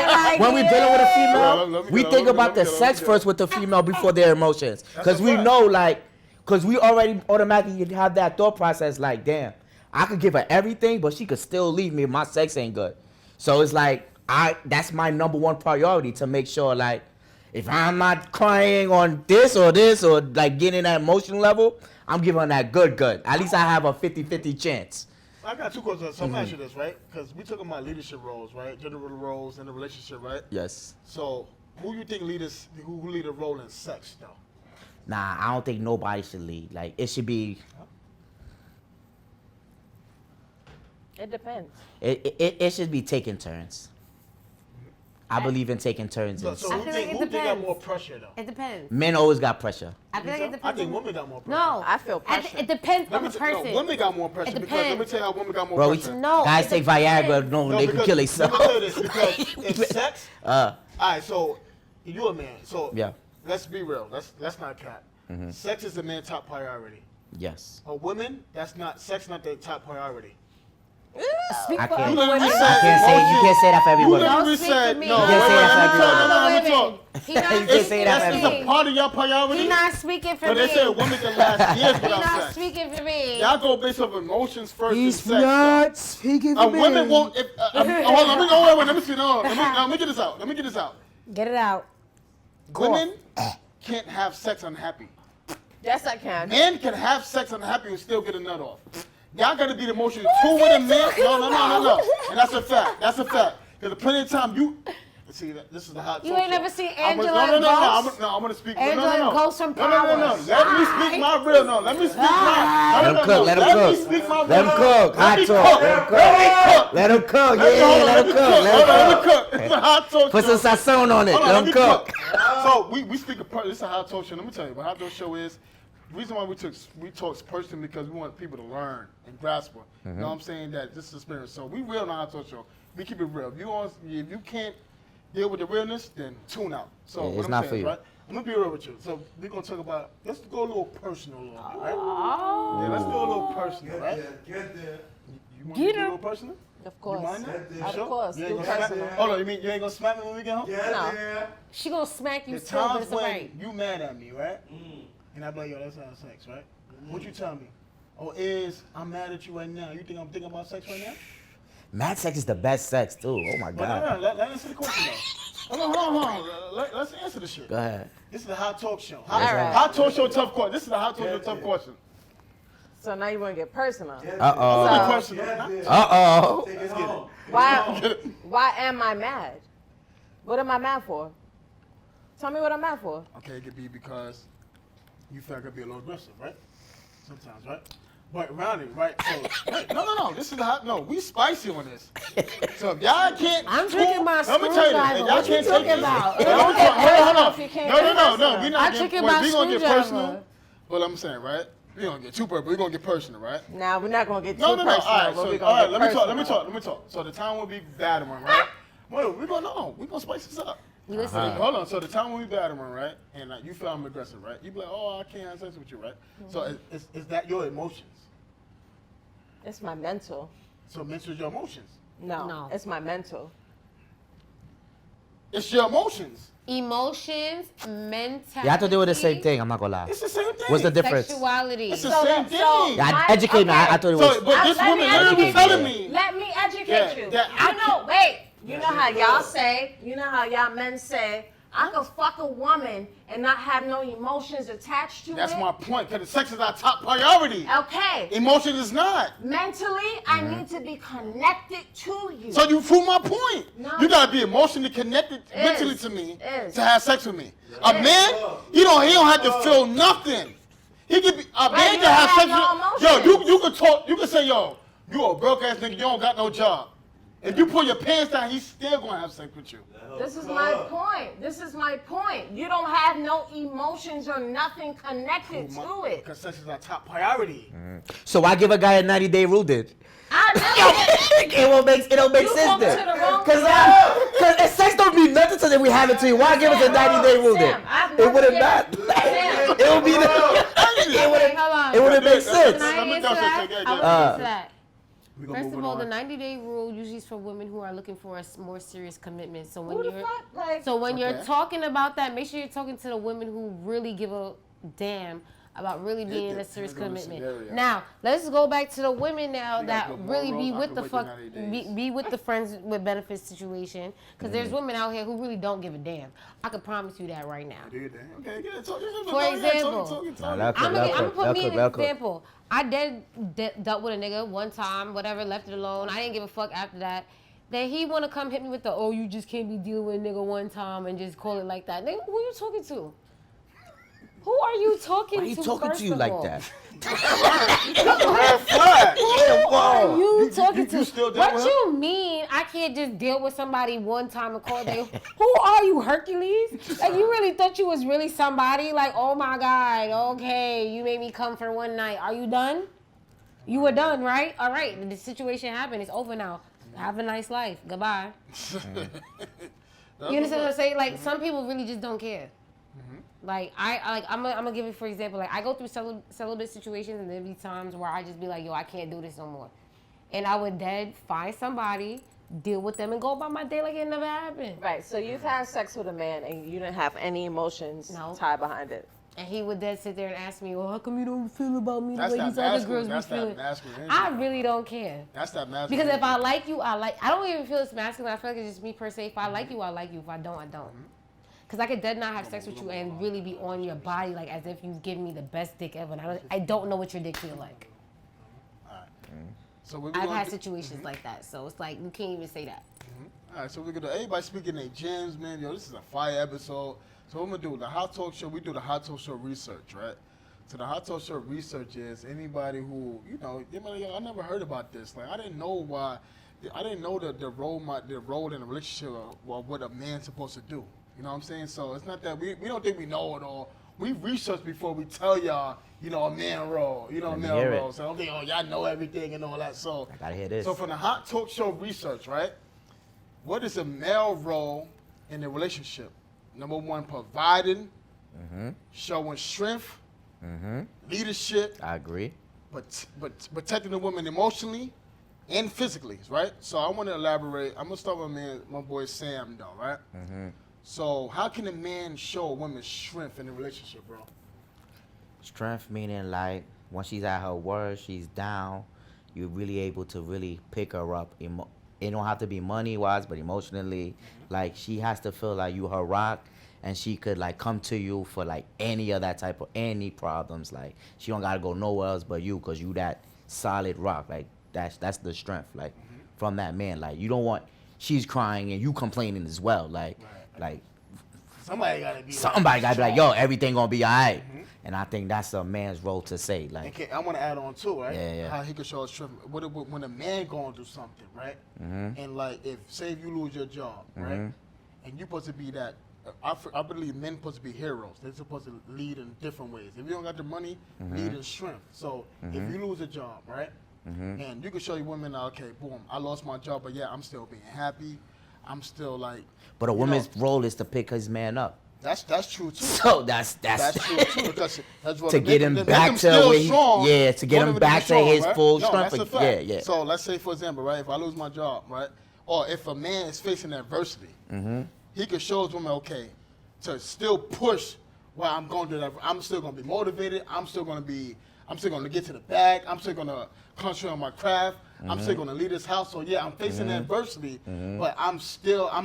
fact, when we're dealing with a female, Let me we get think it, about the let me sex get it. first with the female before their emotions, because a we fact. know, like, because we already automatically have that thought process, like, damn, I could give her everything, but she could still leave me if my sex ain't good. So it's like, that's my number one priority, to make sure, like, if I'm not crying on this or like getting that emotional level, I'm giving her that good. At least I have a 50-50 chance. I got two questions. So I'm gonna ask you this, right? Because we talking about leadership roles, right? General roles in a relationship, right? Yes. So who you think who lead a role in sex, though? Nah, I don't think nobody should lead. Like, it should be, It depends. it should be taking turns. I believe in taking turns. So in who I feel like think it who think got depends. more pressure, though? It depends. Men always got pressure. I feel like it depends. I think on- women got more pressure. No, I feel pressure. It depends Let on me the tell you, person. no, women got more pressure It because let me depends. tell you how women got more Bro, pressure. No, guys it take depends. Viagra, no, No, they can kill Let me themselves. tell you this, because if sex, all right, so you a man, so Yeah. let's be real. Let's not cap. Sex is the man's top priority. Yes. A woman, sex not their top priority. Speak I for can't. other women. You can't say that for every You woman. literally speak for said me. no. You can't say that for every woman. Let me talk. He not You can't say speaking that for for It's every a me. part of your priority. He not speaking for But me. they say a woman can last years He without not sex. speaking for me. Y'all go based off emotions first and sex. though. speaking A woman won't. Hold on, let me see. No, let me get this out. Let me get this out. Get it out. Women can't have sex unhappy. Yes, I can. Men can have sex unhappy and still get a nut off. Y'all gotta be the emotional two with a man. No. And that's a fact. That's a fact. Because plenty of time you see this is the hot. You ain't never seen Angela No. Ghost? I'm gonna speak. Angela No. Ghost from No. Powers. Let me speak my real. No. Let me speak my. Let him cook. Let him Let me cook. speak my real. Let him cook. Hot me talk. cook. Let me cook. Let him cook. Yeah, let him cook. Let me cook. This is a hot talk Put show. some sazon on it. Hold on, Let him cook. So we speak of this is a hot talk show. Let me tell you what hot talk show is. The reason why we talk personally because we want people to learn and grasp it. You know what I'm saying? That this is experience. So we real on a hot talk show. We keep it real. If you can't deal with the realness, then tune out. So Yeah, what it's I'm not saying, for you. Right? I'm gonna be real with you. So we're gonna talk about. Let's go a little personal, a little bit, right? Oh. Yeah, let's go a little personal, right? Get there. You want to do a little personal? Of course. You mind that? You Of sure? course. You Do ain't gonna smack personal. me? Hold on, you mean you ain't gonna smack me when we get home? Get No. there. She gonna smack you The still, but times it's when alright. you mad at me, right? And I be like, yo, let's have sex, right? What you tell me? I'm mad at you right now. You think I'm thinking about sex right now? Mad sex is the best sex too. Oh my But god. no, let answer the question though. Hold on. Let's answer the shit. Go ahead. This is the hot talk show. right. Hot talk show, tough question. This is the hot talk show, tough question. So now you want to get personal. Uh oh. Personal. Uh oh. Take it home. Why am I mad? What am I mad for? Tell me what I'm mad for. Okay, it could be because you feel like I could be a little aggressive, right? Sometimes, right? But around it, right? So, wait, no. This is the hot. No, we spicy on this. So if y'all can't. I'm drinking my Let me tell you this. screwdriver. If y'all What you can't talking take about? this. Hold on. If you can't No. get personal. We're I'm not drinking getting. my We're gonna get screwdriver. personal. Well, I'm saying, right? We're gonna get too personal. We're gonna get personal, right? Now we're not gonna get too No. personal. All right. but So, we're all gonna right. get Let me personal. talk. So the time will be battering, right? Well, we're gonna spice this up. You listen. Hold on. So the time when we battering, right? And you feel I'm aggressive, right? You be like, oh, I can't have sex with you, right? So is that your emotions? It's my mental. So mental is your emotions. No, it's my mental. It's your emotions. Emotions, mentality. Yeah, I thought they were the same thing. I'm not gonna lie. It's the same thing. What's the difference? Sexuality. It's the same thing. Yeah, educate me. I thought it was. So, but this Let me woman literally educate telling you. me. Let me educate Yeah, you. that I You know, wait. You know how y'all say, you know how y'all men say, I could fuck a woman and not have no emotions attached to That's it. my point. Because sex is our top priority. Okay. Emotion is not. Mentally, I need to be connected to you. So you prove my point. No. You gotta be emotionally connected Is. mentally to me Is. to have sex with me. A man, he don't have to feel nothing. He could be a man you can have have sex no with yo. emotions. You could talk. You could say yo, you a broke ass nigga. You don't got no job. If you pull your pants down, he's still gonna have sex with you. This is my point. This is my point. You don't have no emotions or nothing connected to it. Because sex is our top priority. So why give a guy a 90-day rule then? I know. It don't make You sense come to then. the wrong Cause sex don't mean nothing to them. We have it to you. Why give us a 90-day rule then? I've It never would have given- not. Sam. It would be the. Okay, hold on. It would have made sense. Can I Let me answer go, that? yeah, I yeah. want to answer that. We gonna First move of it all, the on. 90-day rule usually is for women who are looking for a more serious commitment. So when Who the you're fuck? Like, when you're Okay. talking about that, make sure you're talking to the women who really give a damn about really being in a serious Depends on the commitment. scenario. Now, let's go back to the women now You that got the really be morals, I with can the wait fuck, 90 days. be with the friends with benefits situation. Because there's women out here who really don't give a damn. I can promise you that right now. Okay, yeah, talk. For example, Nah, I'm gonna put me in an Velcro. example. I dealt with a nigga one time, whatever, left it alone. I didn't give a fuck after that. Then he wanna come hit me with the, oh, you just can't be dealing with a nigga one time and just call it like that. Nigga, who you talking to? Who are you talking Why are you to? talking first to you of like all? that? Red flag. Who are you talking you to? still deal What with you mean? I can't just deal with somebody one time and call them. Who are you, Hercules? Like you really thought you was really somebody? Like, oh my God, okay, you made me come for one night. Are you done? You were done, right? All right, the situation happened. It's over now. Have a nice life. Goodbye. You understand what I'm saying? Like some people really just don't care. Like I'm gonna give you for example. Like I go through celibate situations, and there'll be times where I just be like, yo, I can't do this no more, and I would then find somebody, deal with them, and go about my day like it never happened. right. So you've had sex with a man and you didn't have any emotions No. tied behind it. And he would then sit there and ask me, well, how come you don't feel about me the That's way that these other masculine. girls That's be that feeling? masculine energy. I really don't care. That's that masculine. Because if I energy. like you, I don't even feel it's masculine. I feel like it's just me per se. If I like you, I like you. If I don't, I don't. Because I could dead not have sex with you and really be on your body, like, as if you've given me the best dick ever. And I don't know what your dick feel like. So I've had situations like that, so it's like, you can't even say that. All right, so we're gonna everybody speaking their gems, man. Yo, this is a fire episode. So what I'm gonna do the Hot Talk Show. We do the Hot Talk Show research, right? So the Hot Talk Show research is anybody who I never heard about this. Like I didn't know why. I didn't know the role in a relationship or what a man's supposed to do. You know what I'm saying? So it's not that we don't think we know it all. We research before we tell y'all, a man role, a male role. So I don't think, y'all know everything and all that. So I gotta hear this. So from the Hot Talk Show research, right? What is a male role in a relationship? Number one, providing, showing strength, leadership. I agree. But protecting the woman emotionally and physically, right? So I want to elaborate. I'm gonna start with my boy Sam, though, right? So how can a man show a woman strength in a relationship, bro? Strength meaning like when she's at her worst, she's down, you're really able to really pick her up. It don't have to be money wise, but emotionally, like she has to feel like you her rock, and she could like come to you for like any of that type of any problems. Like she don't gotta go nowhere else but you, cause you that solid rock. Like that's the strength. Like from that man. Like you don't want she's crying and you complaining as well. Like somebody gotta be like, yo, everything gonna be alright. And I think that's a man's role to say. Like, I want to add on too, right? Yeah. How he can show his strength. When a man going through something, right? And like, say if you lose your job, right? And you're supposed to be that. I believe men supposed to be heroes. They're supposed to lead in different ways. If you don't got the money, lead in strength. So if you lose a job, right? And you can show your women, okay, boom, I lost my job, but yeah, I'm still being happy. I'm still like. But a woman's role is to pick his man up. That's true too. So that's true too. That's what to get him back to where to get him back to his full strength. Yeah. So let's say, for example, right, if I lose my job, right, or if a man is facing adversity, he can show his woman, okay, to still push while I'm going through that. I'm still going to be motivated. I'm still going to get to the bag. I'm still going to concentrate on my craft. I'm still going to lead this house. So yeah, I'm facing adversity, but I'm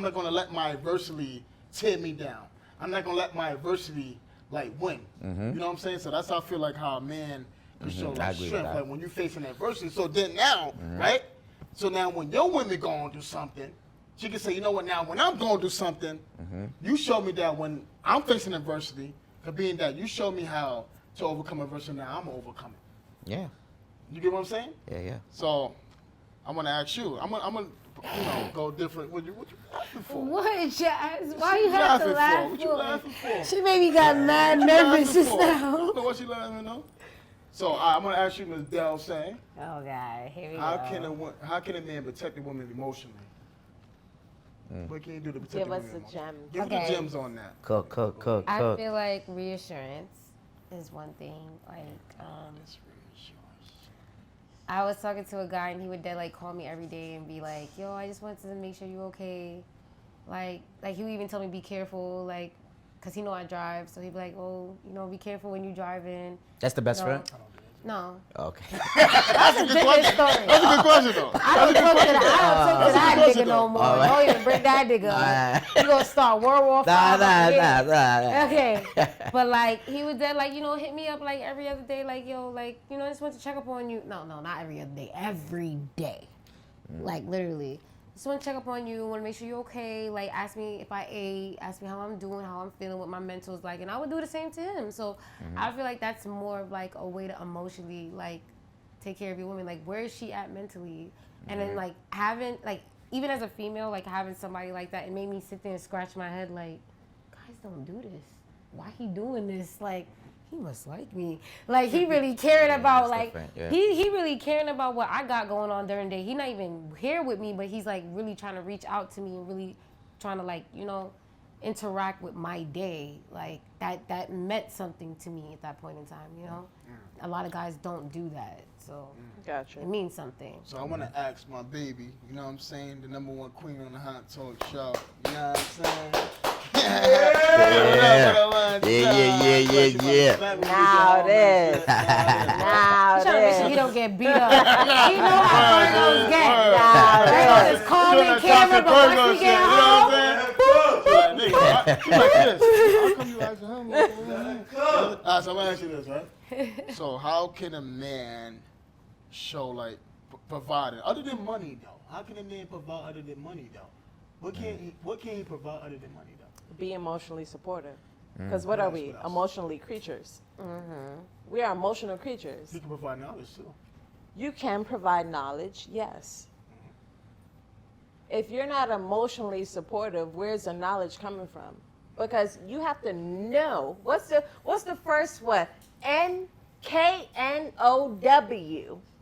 not going to let my adversity tear me down. I'm not going to let my adversity, like, win. You know what I'm saying? So that's how I feel like how a man can show like, strength. Like, when you're facing adversity. So then now, right? So now when your women going through something, she can say, you know what, now when I'm going through something, you show me that when I'm facing adversity, being that you show me how to overcome adversity, now I'm going to overcome it. Yeah. You get what I'm saying? Yeah. So I'm going to ask you. I'm gonna go different. What you laughing for? What, Jazz? Why you have to laugh What you laughing for? She made me got mad nervous just now. I don't know what she laughing though. So I'm gonna ask you, Ms. Dulcee. Oh God, here we go. How can a man protect a woman emotionally? What can you do to protect Give a us woman? a gem. Give us the gems on that. Cook. I feel like reassurance is one thing. Like, I was talking to a guy and he would call me every day and be like, yo, I just wanted to make sure you're okay. Like he would even tell me be careful, like, cause he know I drive, so he'd be like, oh, be careful when you driving. That's the best friend? No. Okay. That's a different story. That's a good question though. I don't talk to that nigga no more. Right. Don't even bring that nigga up. You gonna start World War V. Nah. Okay. But he was there hit me up every other day, yo, I just want to check up on you. No, not every other day. Every day. Literally. Just want to check up on you, want to make sure you're okay. Ask me if I ate, ask me how I'm doing, how I'm feeling, what my mental is like. And I would do the same to him. So I feel like that's more of a way to emotionally take care of your woman. Where is she at mentally? And then having even as a female, having somebody like that, it made me sit there and scratch my head guys don't do this. Why he doing this? He must like me. He really caring about he really caring about what I got going on during the day. He not even here with me, but he's really trying to reach out to me and really trying to interact with my day. That meant something to me at that point in time, A lot of guys don't do that. So Gotcha. It means something. So I want to ask my baby, you know what I'm saying, the number one queen on the Hot Talk Show. You know what I'm saying? Yeah. Now this. Now Trying to make sure he this. don't get beat up. He know how Virgos get. They on his calming camera, but once he get home, How come you asking him? All right, so I'm gonna ask you this, right? So how can a man show like providing other than money though? How can a man provide other than money though? What can he provide other than money though? Be emotionally supportive. Because what are we? Emotionally creatures. We are emotional creatures. He can provide knowledge too. You can provide knowledge, yes. If you're not emotionally supportive, where's the knowledge coming from? Because you have to know. What's the first one? NKNOW,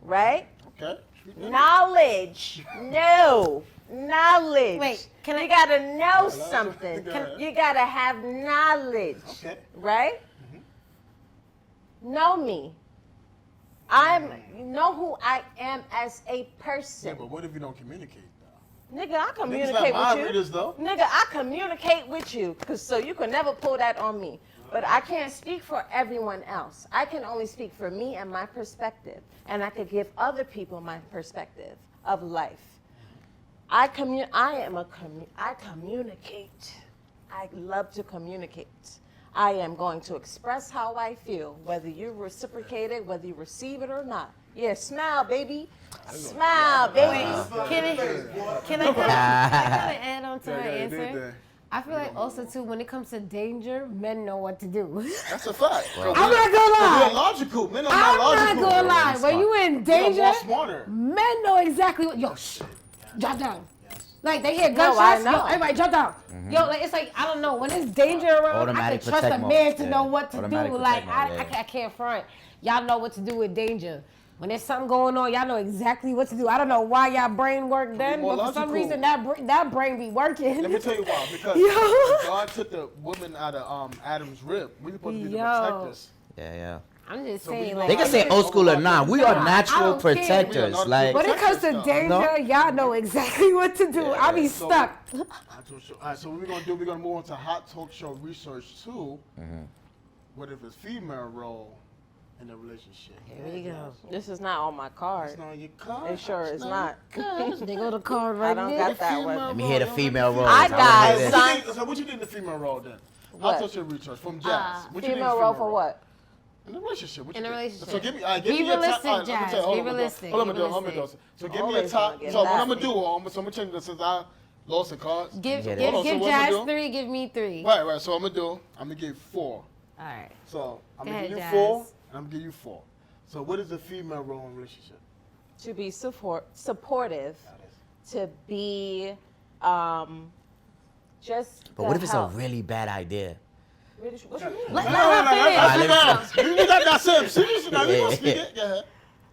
right? Okay. Knowledge. No. Knowledge. Wait, you gotta know something. You gotta have knowledge. Okay. Right? Know me. You know who I am as a person. Yeah, but what if you don't communicate though? Nigga, I Niggas communicate not mind with you. readers, though. Nigga, I communicate with you. So you can never pull that on me. But I can't speak for everyone else. I can only speak for me and my perspective. And I could give other people my perspective of life. I communicate. I love to communicate. I am going to express how I feel, whether you reciprocate it, whether you receive it or not. Yeah, smile, baby. Smile, baby. Can I kind of add on to her answer? I feel like Yeah. also too, when it comes to danger, men know what to do. That's a fact. I'm not gonna lie. We're logical. Men are I'm not logical. not gonna lie. When you in danger, more smarter. men know exactly what. Yo, shh, drop down. Like they hear No, I gunshots. know. Yo, everybody drop down. Yo, like, it's like I don't know when it's danger around. Automatic I can trust a protect mode. man to Yeah. know what to Automatic do. Like protect mode, I can't front. Y'all know what to do with danger. When there's something going on, y'all know exactly what to do. I don't know why y'all brain work then, more but for some logical. reason that brain be working. Let me tell you why. Because Yo. when God took the woman out of Adam's rib. We supposed to be the Yo. protectors. Yeah. I'm just So we saying, know- like They can say old school or not. We are Nah, I natural don't care. protectors. We are not Like, when it comes to No. danger, y'all know exactly what to do. I be So- stuck. All right, so what we're gonna do? We're gonna move on to hot talk show research too. What if it's female role in a relationship? Here we go. This is not on my card. It's not on your card. It sure is not. They go to card I right don't there. got that one. let me hear the female role. I got wanna hear some- this. So what you did in the female role then? What? Hot talk show research from Jazz. What you did in the Female role for what? In a relationship. What you In a did? relationship. So give me, Be give me your top. realistic, Let me Jazz. tell you, hold Be on, realistic. Hold on, Be hold on. realistic. So give me a Always top. wanna get So what I'm nasty. gonna do? So I'm gonna change this since I lost the cards. Give Get it. give, Hold on, so give what I'ma Jazz do? 3, give me 3. Right. So I'm gonna give 4. All right. So I'm Go gonna ahead, give you Jazz. 4. And I'm gonna give you 4. So what is the female role in a relationship? To be supportive, to be just. But what if it's a help. really bad idea? What you mean? Let her finish. You got that same serious. Now you gonna speak it? Go ahead.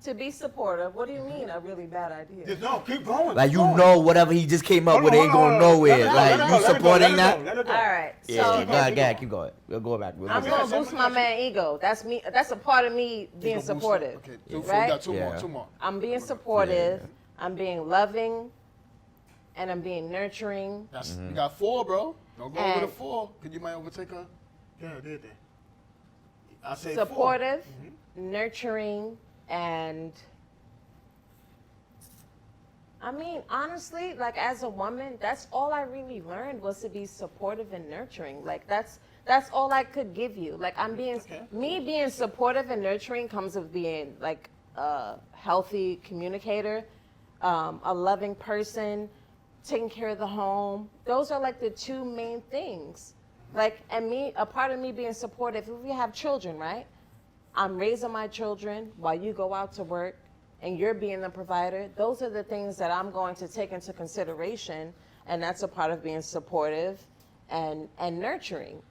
To be supportive. What do you mean a really bad idea? No, keep going. Like, keep you going. know whatever he just came up with ain't going nowhere. Like, you supporting that? Let it go. All right. Yeah, So go ahead, keep going. We'll go back. I'm gonna boost my man ego. That's me. That's a part of me being supportive. Okay, we Right? got 2 more. Yeah. 2 more. I'm being supportive. I'm being loving, and I'm being nurturing. That's you got 4, bro. Don't go over the And- 4, cause you might overtake her. Yeah, there. I say 4. Supportive, nurturing, and I mean, honestly, like as a woman, that's all I really learned was to be supportive and nurturing. Like that's all I could give you. Like me being supportive and nurturing comes with being like a healthy communicator, a loving person, taking care of the home. Those are like the 2 main things. Like, and a part of me being supportive, if we have children, right? I'm raising my children while you go out to work and you're being the provider. Those are the things that I'm going to take into consideration. And that's a part of being supportive and nurturing.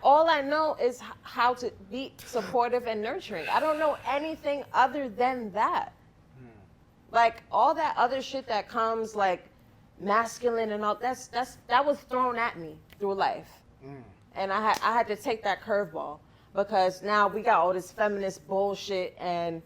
All I know is how to be supportive and nurturing. I don't know anything other than that. Like all that other shit that comes like masculine and all, that was thrown at me through life. And I had to take that curveball because now we got all this feminist bullshit and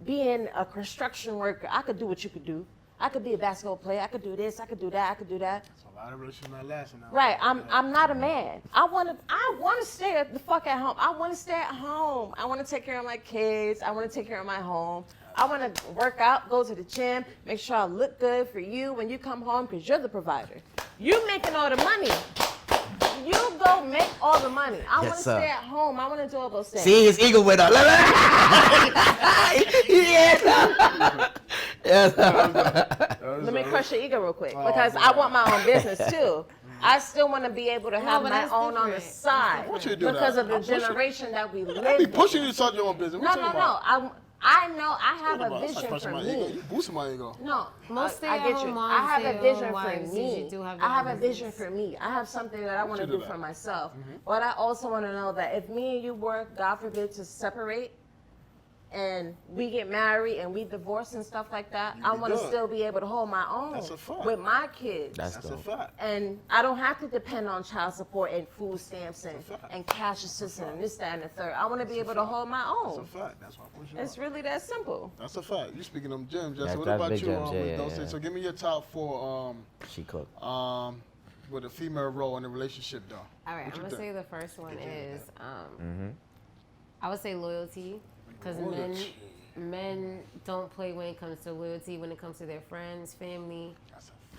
being a construction worker, I could do what you could do. I could be a basketball player. I could do this. I could do that. I could do that. So a lot of relationships not lasting now. Right. I'm not a man. I want to stay the fuck at home. I want to stay at home. I want to take care of my kids. I want to take care of my home. I want to work out, go to the gym, make sure I look good for you when you come home because you're the provider. You making all the money. You go make all the money. I want to sir. stay at home. I want to do all those things. See, his ego went up. Yes. Yes. Let me crush your ego real quick because I want my own business too. I still want to be able to have but my that's own on the different. side want you to do because that. of the I'm pushing- generation that we I live be in. pushing you to start your own business. No, What no, you no. talking about? I know I have What a about? That's vision like for crushing my ego. me. You boosting my ego. No, Most I get stay-at-home you. moms, I have a stay-at-home vision for wives usually me. do have I their have own a vision business. for me. I have something that I want to you do do for that? myself. But I also want to know that if me and you work, God forbid, to separate, and we get married and we divorce and stuff like that, I be want to good. still be able to hold my own That's a fact. with my kids. That's That's a dope. fact. And I don't have to depend on child support and food stamps That's a fact. and cash assistance and this, that, and the third. I want to be able to hold my That's a own. fact. That's why I push you. It's really that simple. That's a fact. You speaking them gems, Jesse. That's- What that's about big you, gems. Yeah, Ms. yeah, Dulcee? yeah. So give me your top 4 She cooked. with a female role in a relationship, though. All right, What I'm you gonna say think? the first one is I would say loyalty, because Loyalty. men don't play when it comes to loyalty, when it comes to their friends, family.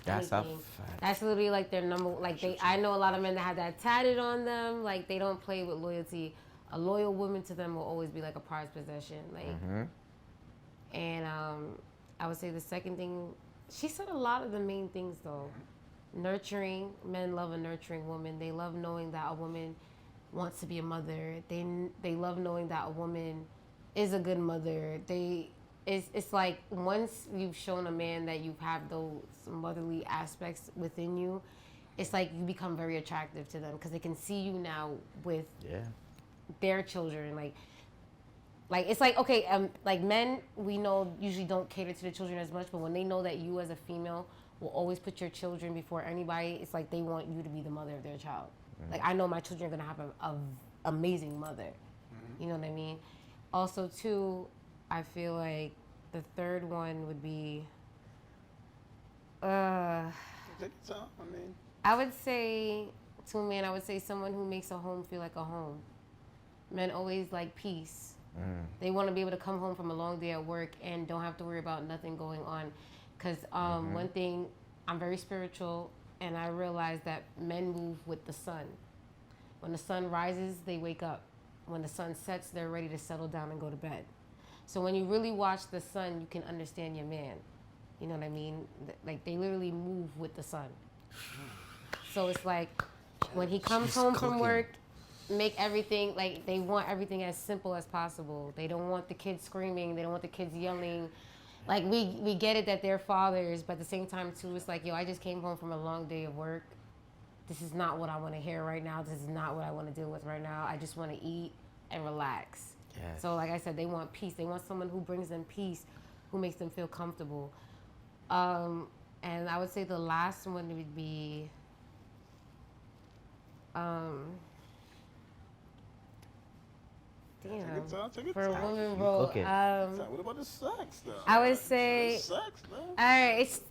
That's a anything. fact. That's literally like their number. Like I know a lot of men that have that tatted on them. Like they don't play with loyalty. A loyal woman to them will always be like a prized possession. Like, and I would say the second thing, she said a lot of the main things though. Nurturing. Men love a nurturing woman. They love knowing that a woman wants to be a mother. They love knowing that a woman is a good mother. It's like once you've shown a man that you have those motherly aspects within you, it's like you become very attractive to them because they can see you now with Yeah. their children. Like it's like okay, like men we know usually don't cater to the children as much, but when they know that you as a female will always put your children before anybody, it's like they want you to be the mother of their child. Like I know my children are gonna have a amazing mother. You know what I mean? Also, too, I feel like the third one would be, Take your time. I mean, I would say, to a man, I would say someone who makes a home feel like a home. Men always like peace. They want to be able to come home from a long day at work and don't have to worry about nothing going on. Because one thing, I'm very spiritual, and I realize that men move with the sun. When the sun rises, they wake up. When the sun sets, they're ready to settle down and go to bed. So when you really watch the sun, you can understand your man. You know what I mean? Like they literally move with the sun. So it's like when he comes home from work, make everything, like they want everything as simple as possible. They don't want the kids screaming. They don't want the kids yelling. Like we get it that they're fathers, but at the same time too, it's like, yo, I just came home from a long day of work. This is not what I want to hear right now. This is not what I want to deal with right now. I just want to eat and relax. Yes. So like I said, they want peace. They want someone who brings them peace, who makes them feel comfortable. And I would say the last one would be, take your damn, time. Take your for a time. woman role. Okay. What about the sex, though? I would say, Sex, all right, it's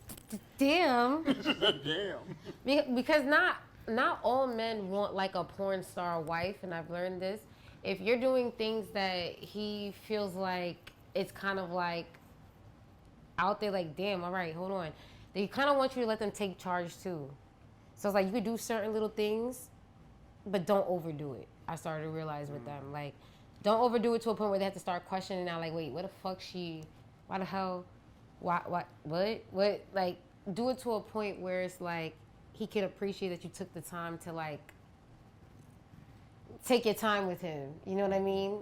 damn. man. Damn. Because not all men want like a porn star wife, and I've learned this. If you're doing things that he feels like it's kind of like out there, like damn, all right, hold on. They kind of want you to let them take charge too. So it's like you could do certain little things, but don't overdo it. I started to realize with them, like don't overdo it to a point where they have to start questioning now, like wait, what the fuck why the hell, what, like do it to a point where it's like he can appreciate that you took the time to like take your time with him. You know what I mean?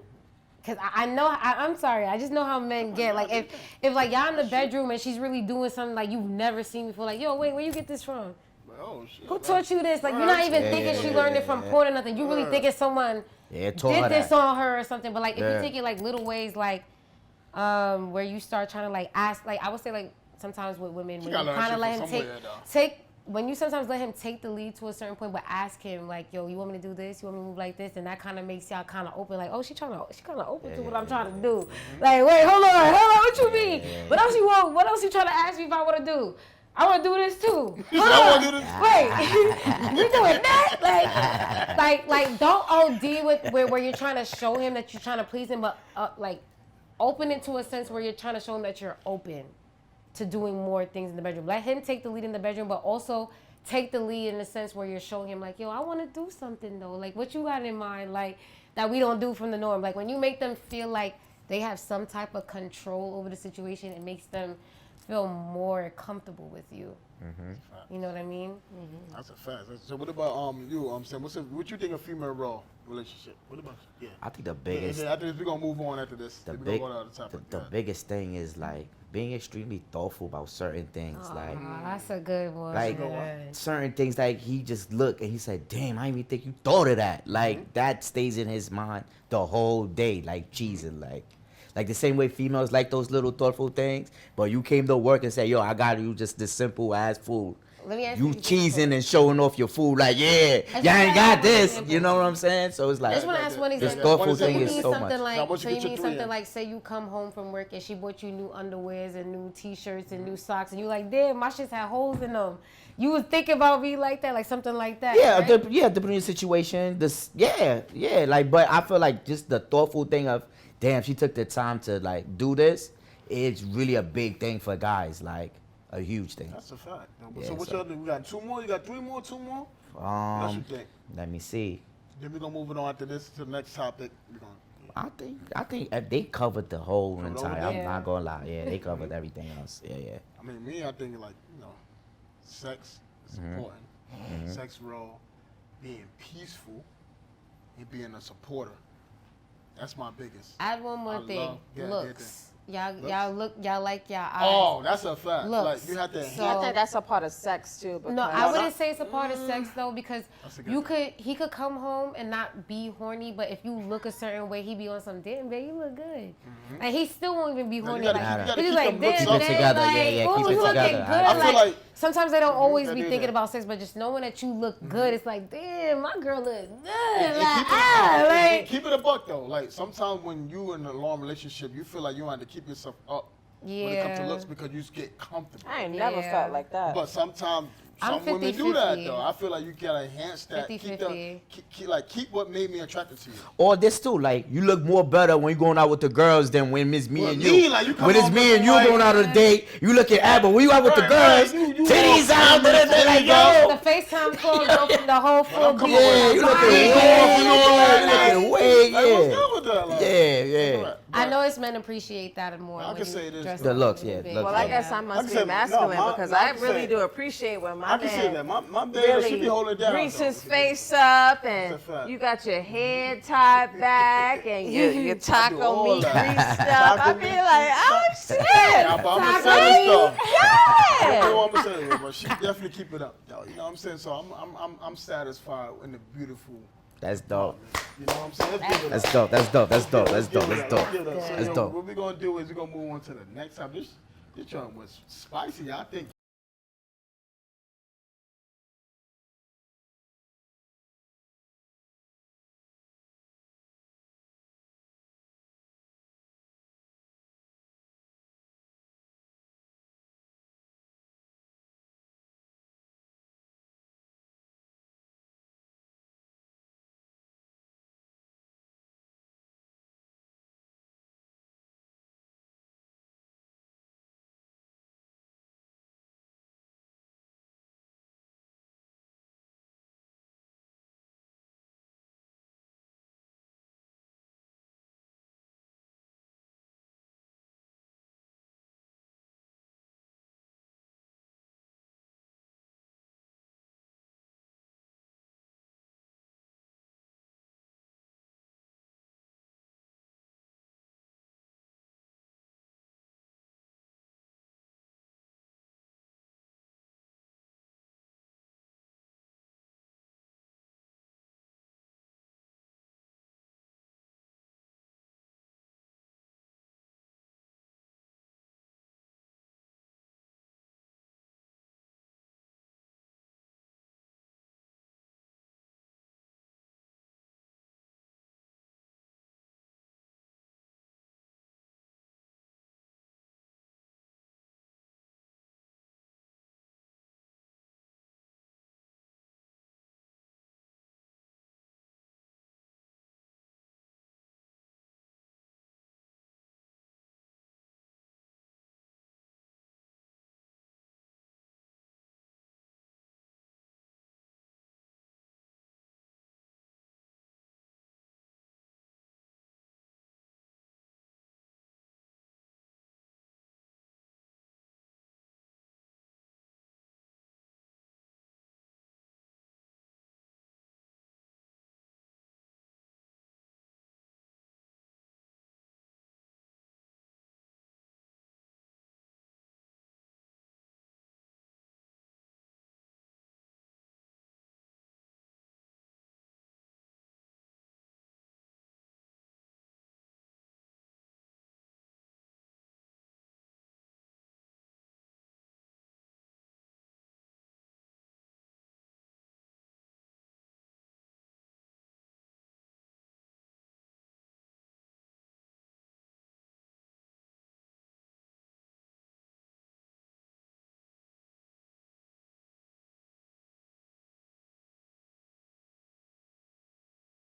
Because I know, I'm sorry, I just know how men get. Like if like y'all in the bedroom and she's really doing something like you've never seen before, like yo, wait, where you get this from? Oh, shit. Who taught you this? Like you're not even thinking she learned it from porn or nothing. You really thinking someone It taught her did this that. on her or something. But like if Yeah. you take it like little ways, like where you start trying to like ask, like I would say like sometimes with women, when you gotta learn kind shit of let from him somewhere, though. take when you sometimes let him take the lead to a certain point, but ask him like, yo, you want me to do this? You want me to move like this? And that kind of makes y'all kind of open, like, oh, she kind of open to what I'm trying to do. Like, wait, hold on, what you mean? What else you want? What else you trying to ask me if I want to do? I want to do this too. Hold I on. want to do this. Wait, you doing that? Like, don't OD with where you're trying to show him that you're trying to please him, but like, open it to a sense where you're trying to show him that you're open to doing more things in the bedroom. Let him take the lead in the bedroom, but also take the lead in the sense where you're showing him like, yo, I want to do something though. Like, what you got in mind, like that we don't do from the norm. Like when you make them feel like they have some type of control over the situation, it makes them feel more comfortable with you. You know what I mean? That's a fact. So what about you, Sam? What you think of female role relationship? What about you? Yeah. I think the biggest, Yeah, after this, we're gonna move on after this. the We're big, gonna go to the other topic. the biggest thing is like being extremely thoughtful about certain things. Like, Oh, that's a good one. like man. certain things, like he just looked and he said, "Damn, I didn't even think you thought of that." Like that stays in his mind the whole day, like cheesing, like the same way females like those little thoughtful things. But you came to work and said, "Yo, I got you just this simple ass food." Let me ask You you cheesing and showing off your food, like, yeah, y'all ain't got this. You know what I'm saying? So it's I like just want to ask one this example. thoughtful So thing you is mean so something much. Now, like, once so you you get your mean three something in. like, say you come home from work and she bought you new underwears and new t-shirts and new socks, and you like, damn, my shits had holes in them. You was thinking about me like that, like something like that. Yeah, right? depending on the situation. Like, but I feel like just the thoughtful thing of, damn, she took the time to like do this. It's really a big thing for guys, like a huge thing. That's a fact. Yeah, So what so- y'all do? We got two more. You got three more. Two more. What else you think? Let me see. Then we're gonna move it on after this to the next topic. We're gonna. I think they covered the whole Covered entire. everything? I'm not gonna lie. Yeah, they covered everything else. Yeah. I mean, I think like sex is important. Sex role, being peaceful, and being a supporter. That's my biggest. Add one more I thing. love- yeah, Looks. Y'all Looks? y'all like y'all eyes. Oh, that's a fact. Looks. Like you have to. So- I think that's a part of sex too. No, I because- wouldn't say it's a part of sex though, because That's a good he could come home and not be horny, but if you look a certain way, he be on some damn babe, you look good, and he still won't even be you horny. gotta- Like, you gotta he's keep like, them looks damn, up. Keep it together, like, yeah, ooh, keep it you looking together. good. I feel like- sometimes they don't always gotta be do thinking that. about sex, but just knowing that you look good, it's like, damn, my girl look good. And Like, like, keep it a buck though. Like sometimes when you in a long relationship, you feel like you have to keep yourself up when it comes to Yeah. looks because you just get comfortable. I ain't never Yeah. felt like that. But sometimes I'm some women do that 50-50. though. I feel like you gotta enhance that. 50-50. Keep what made me attracted to you. Or this too, like you look more better when you going out with the girls than when it's me Well, and me, you. like, you come when it's home me looking and you like- going out on a date, you looking at, but when you out with the Right, girls, right. You titties walk out, in with they're like, titties yo. the FaceTime call go from the whole full come view. on, Yeah, you looking Hey, way, you know what? you looking way, Like, what's yeah. good with that? Like, Yeah. right. I know it's men appreciate that more. I when can you say this, dress though. The looks, up a yeah, bit. looks, Well, I yeah. guess I I must can be say- no, masculine my- because no, I I can really say- do appreciate when my I can see that. man My baby, she be really holding it down. grease though. his face up and That's a fact. you got your head tied back and your taco all meat that. greased up. I Taco be meat. like, oh shit. Yeah, but I'm gonna say this though. Yeah. You know what I'm saying? But she definitely keep it up, though. You know what I'm saying? So I'm satisfied in the beautiful. That's dope. You know what I'm saying? Let's give it up. That's dope. That's dope. That's dope. That's dope. Let's That's give it dope. up. Let's give it up. So, That's dope. What we're gonna do is we're gonna move on to the next time. This joint was spicy. I think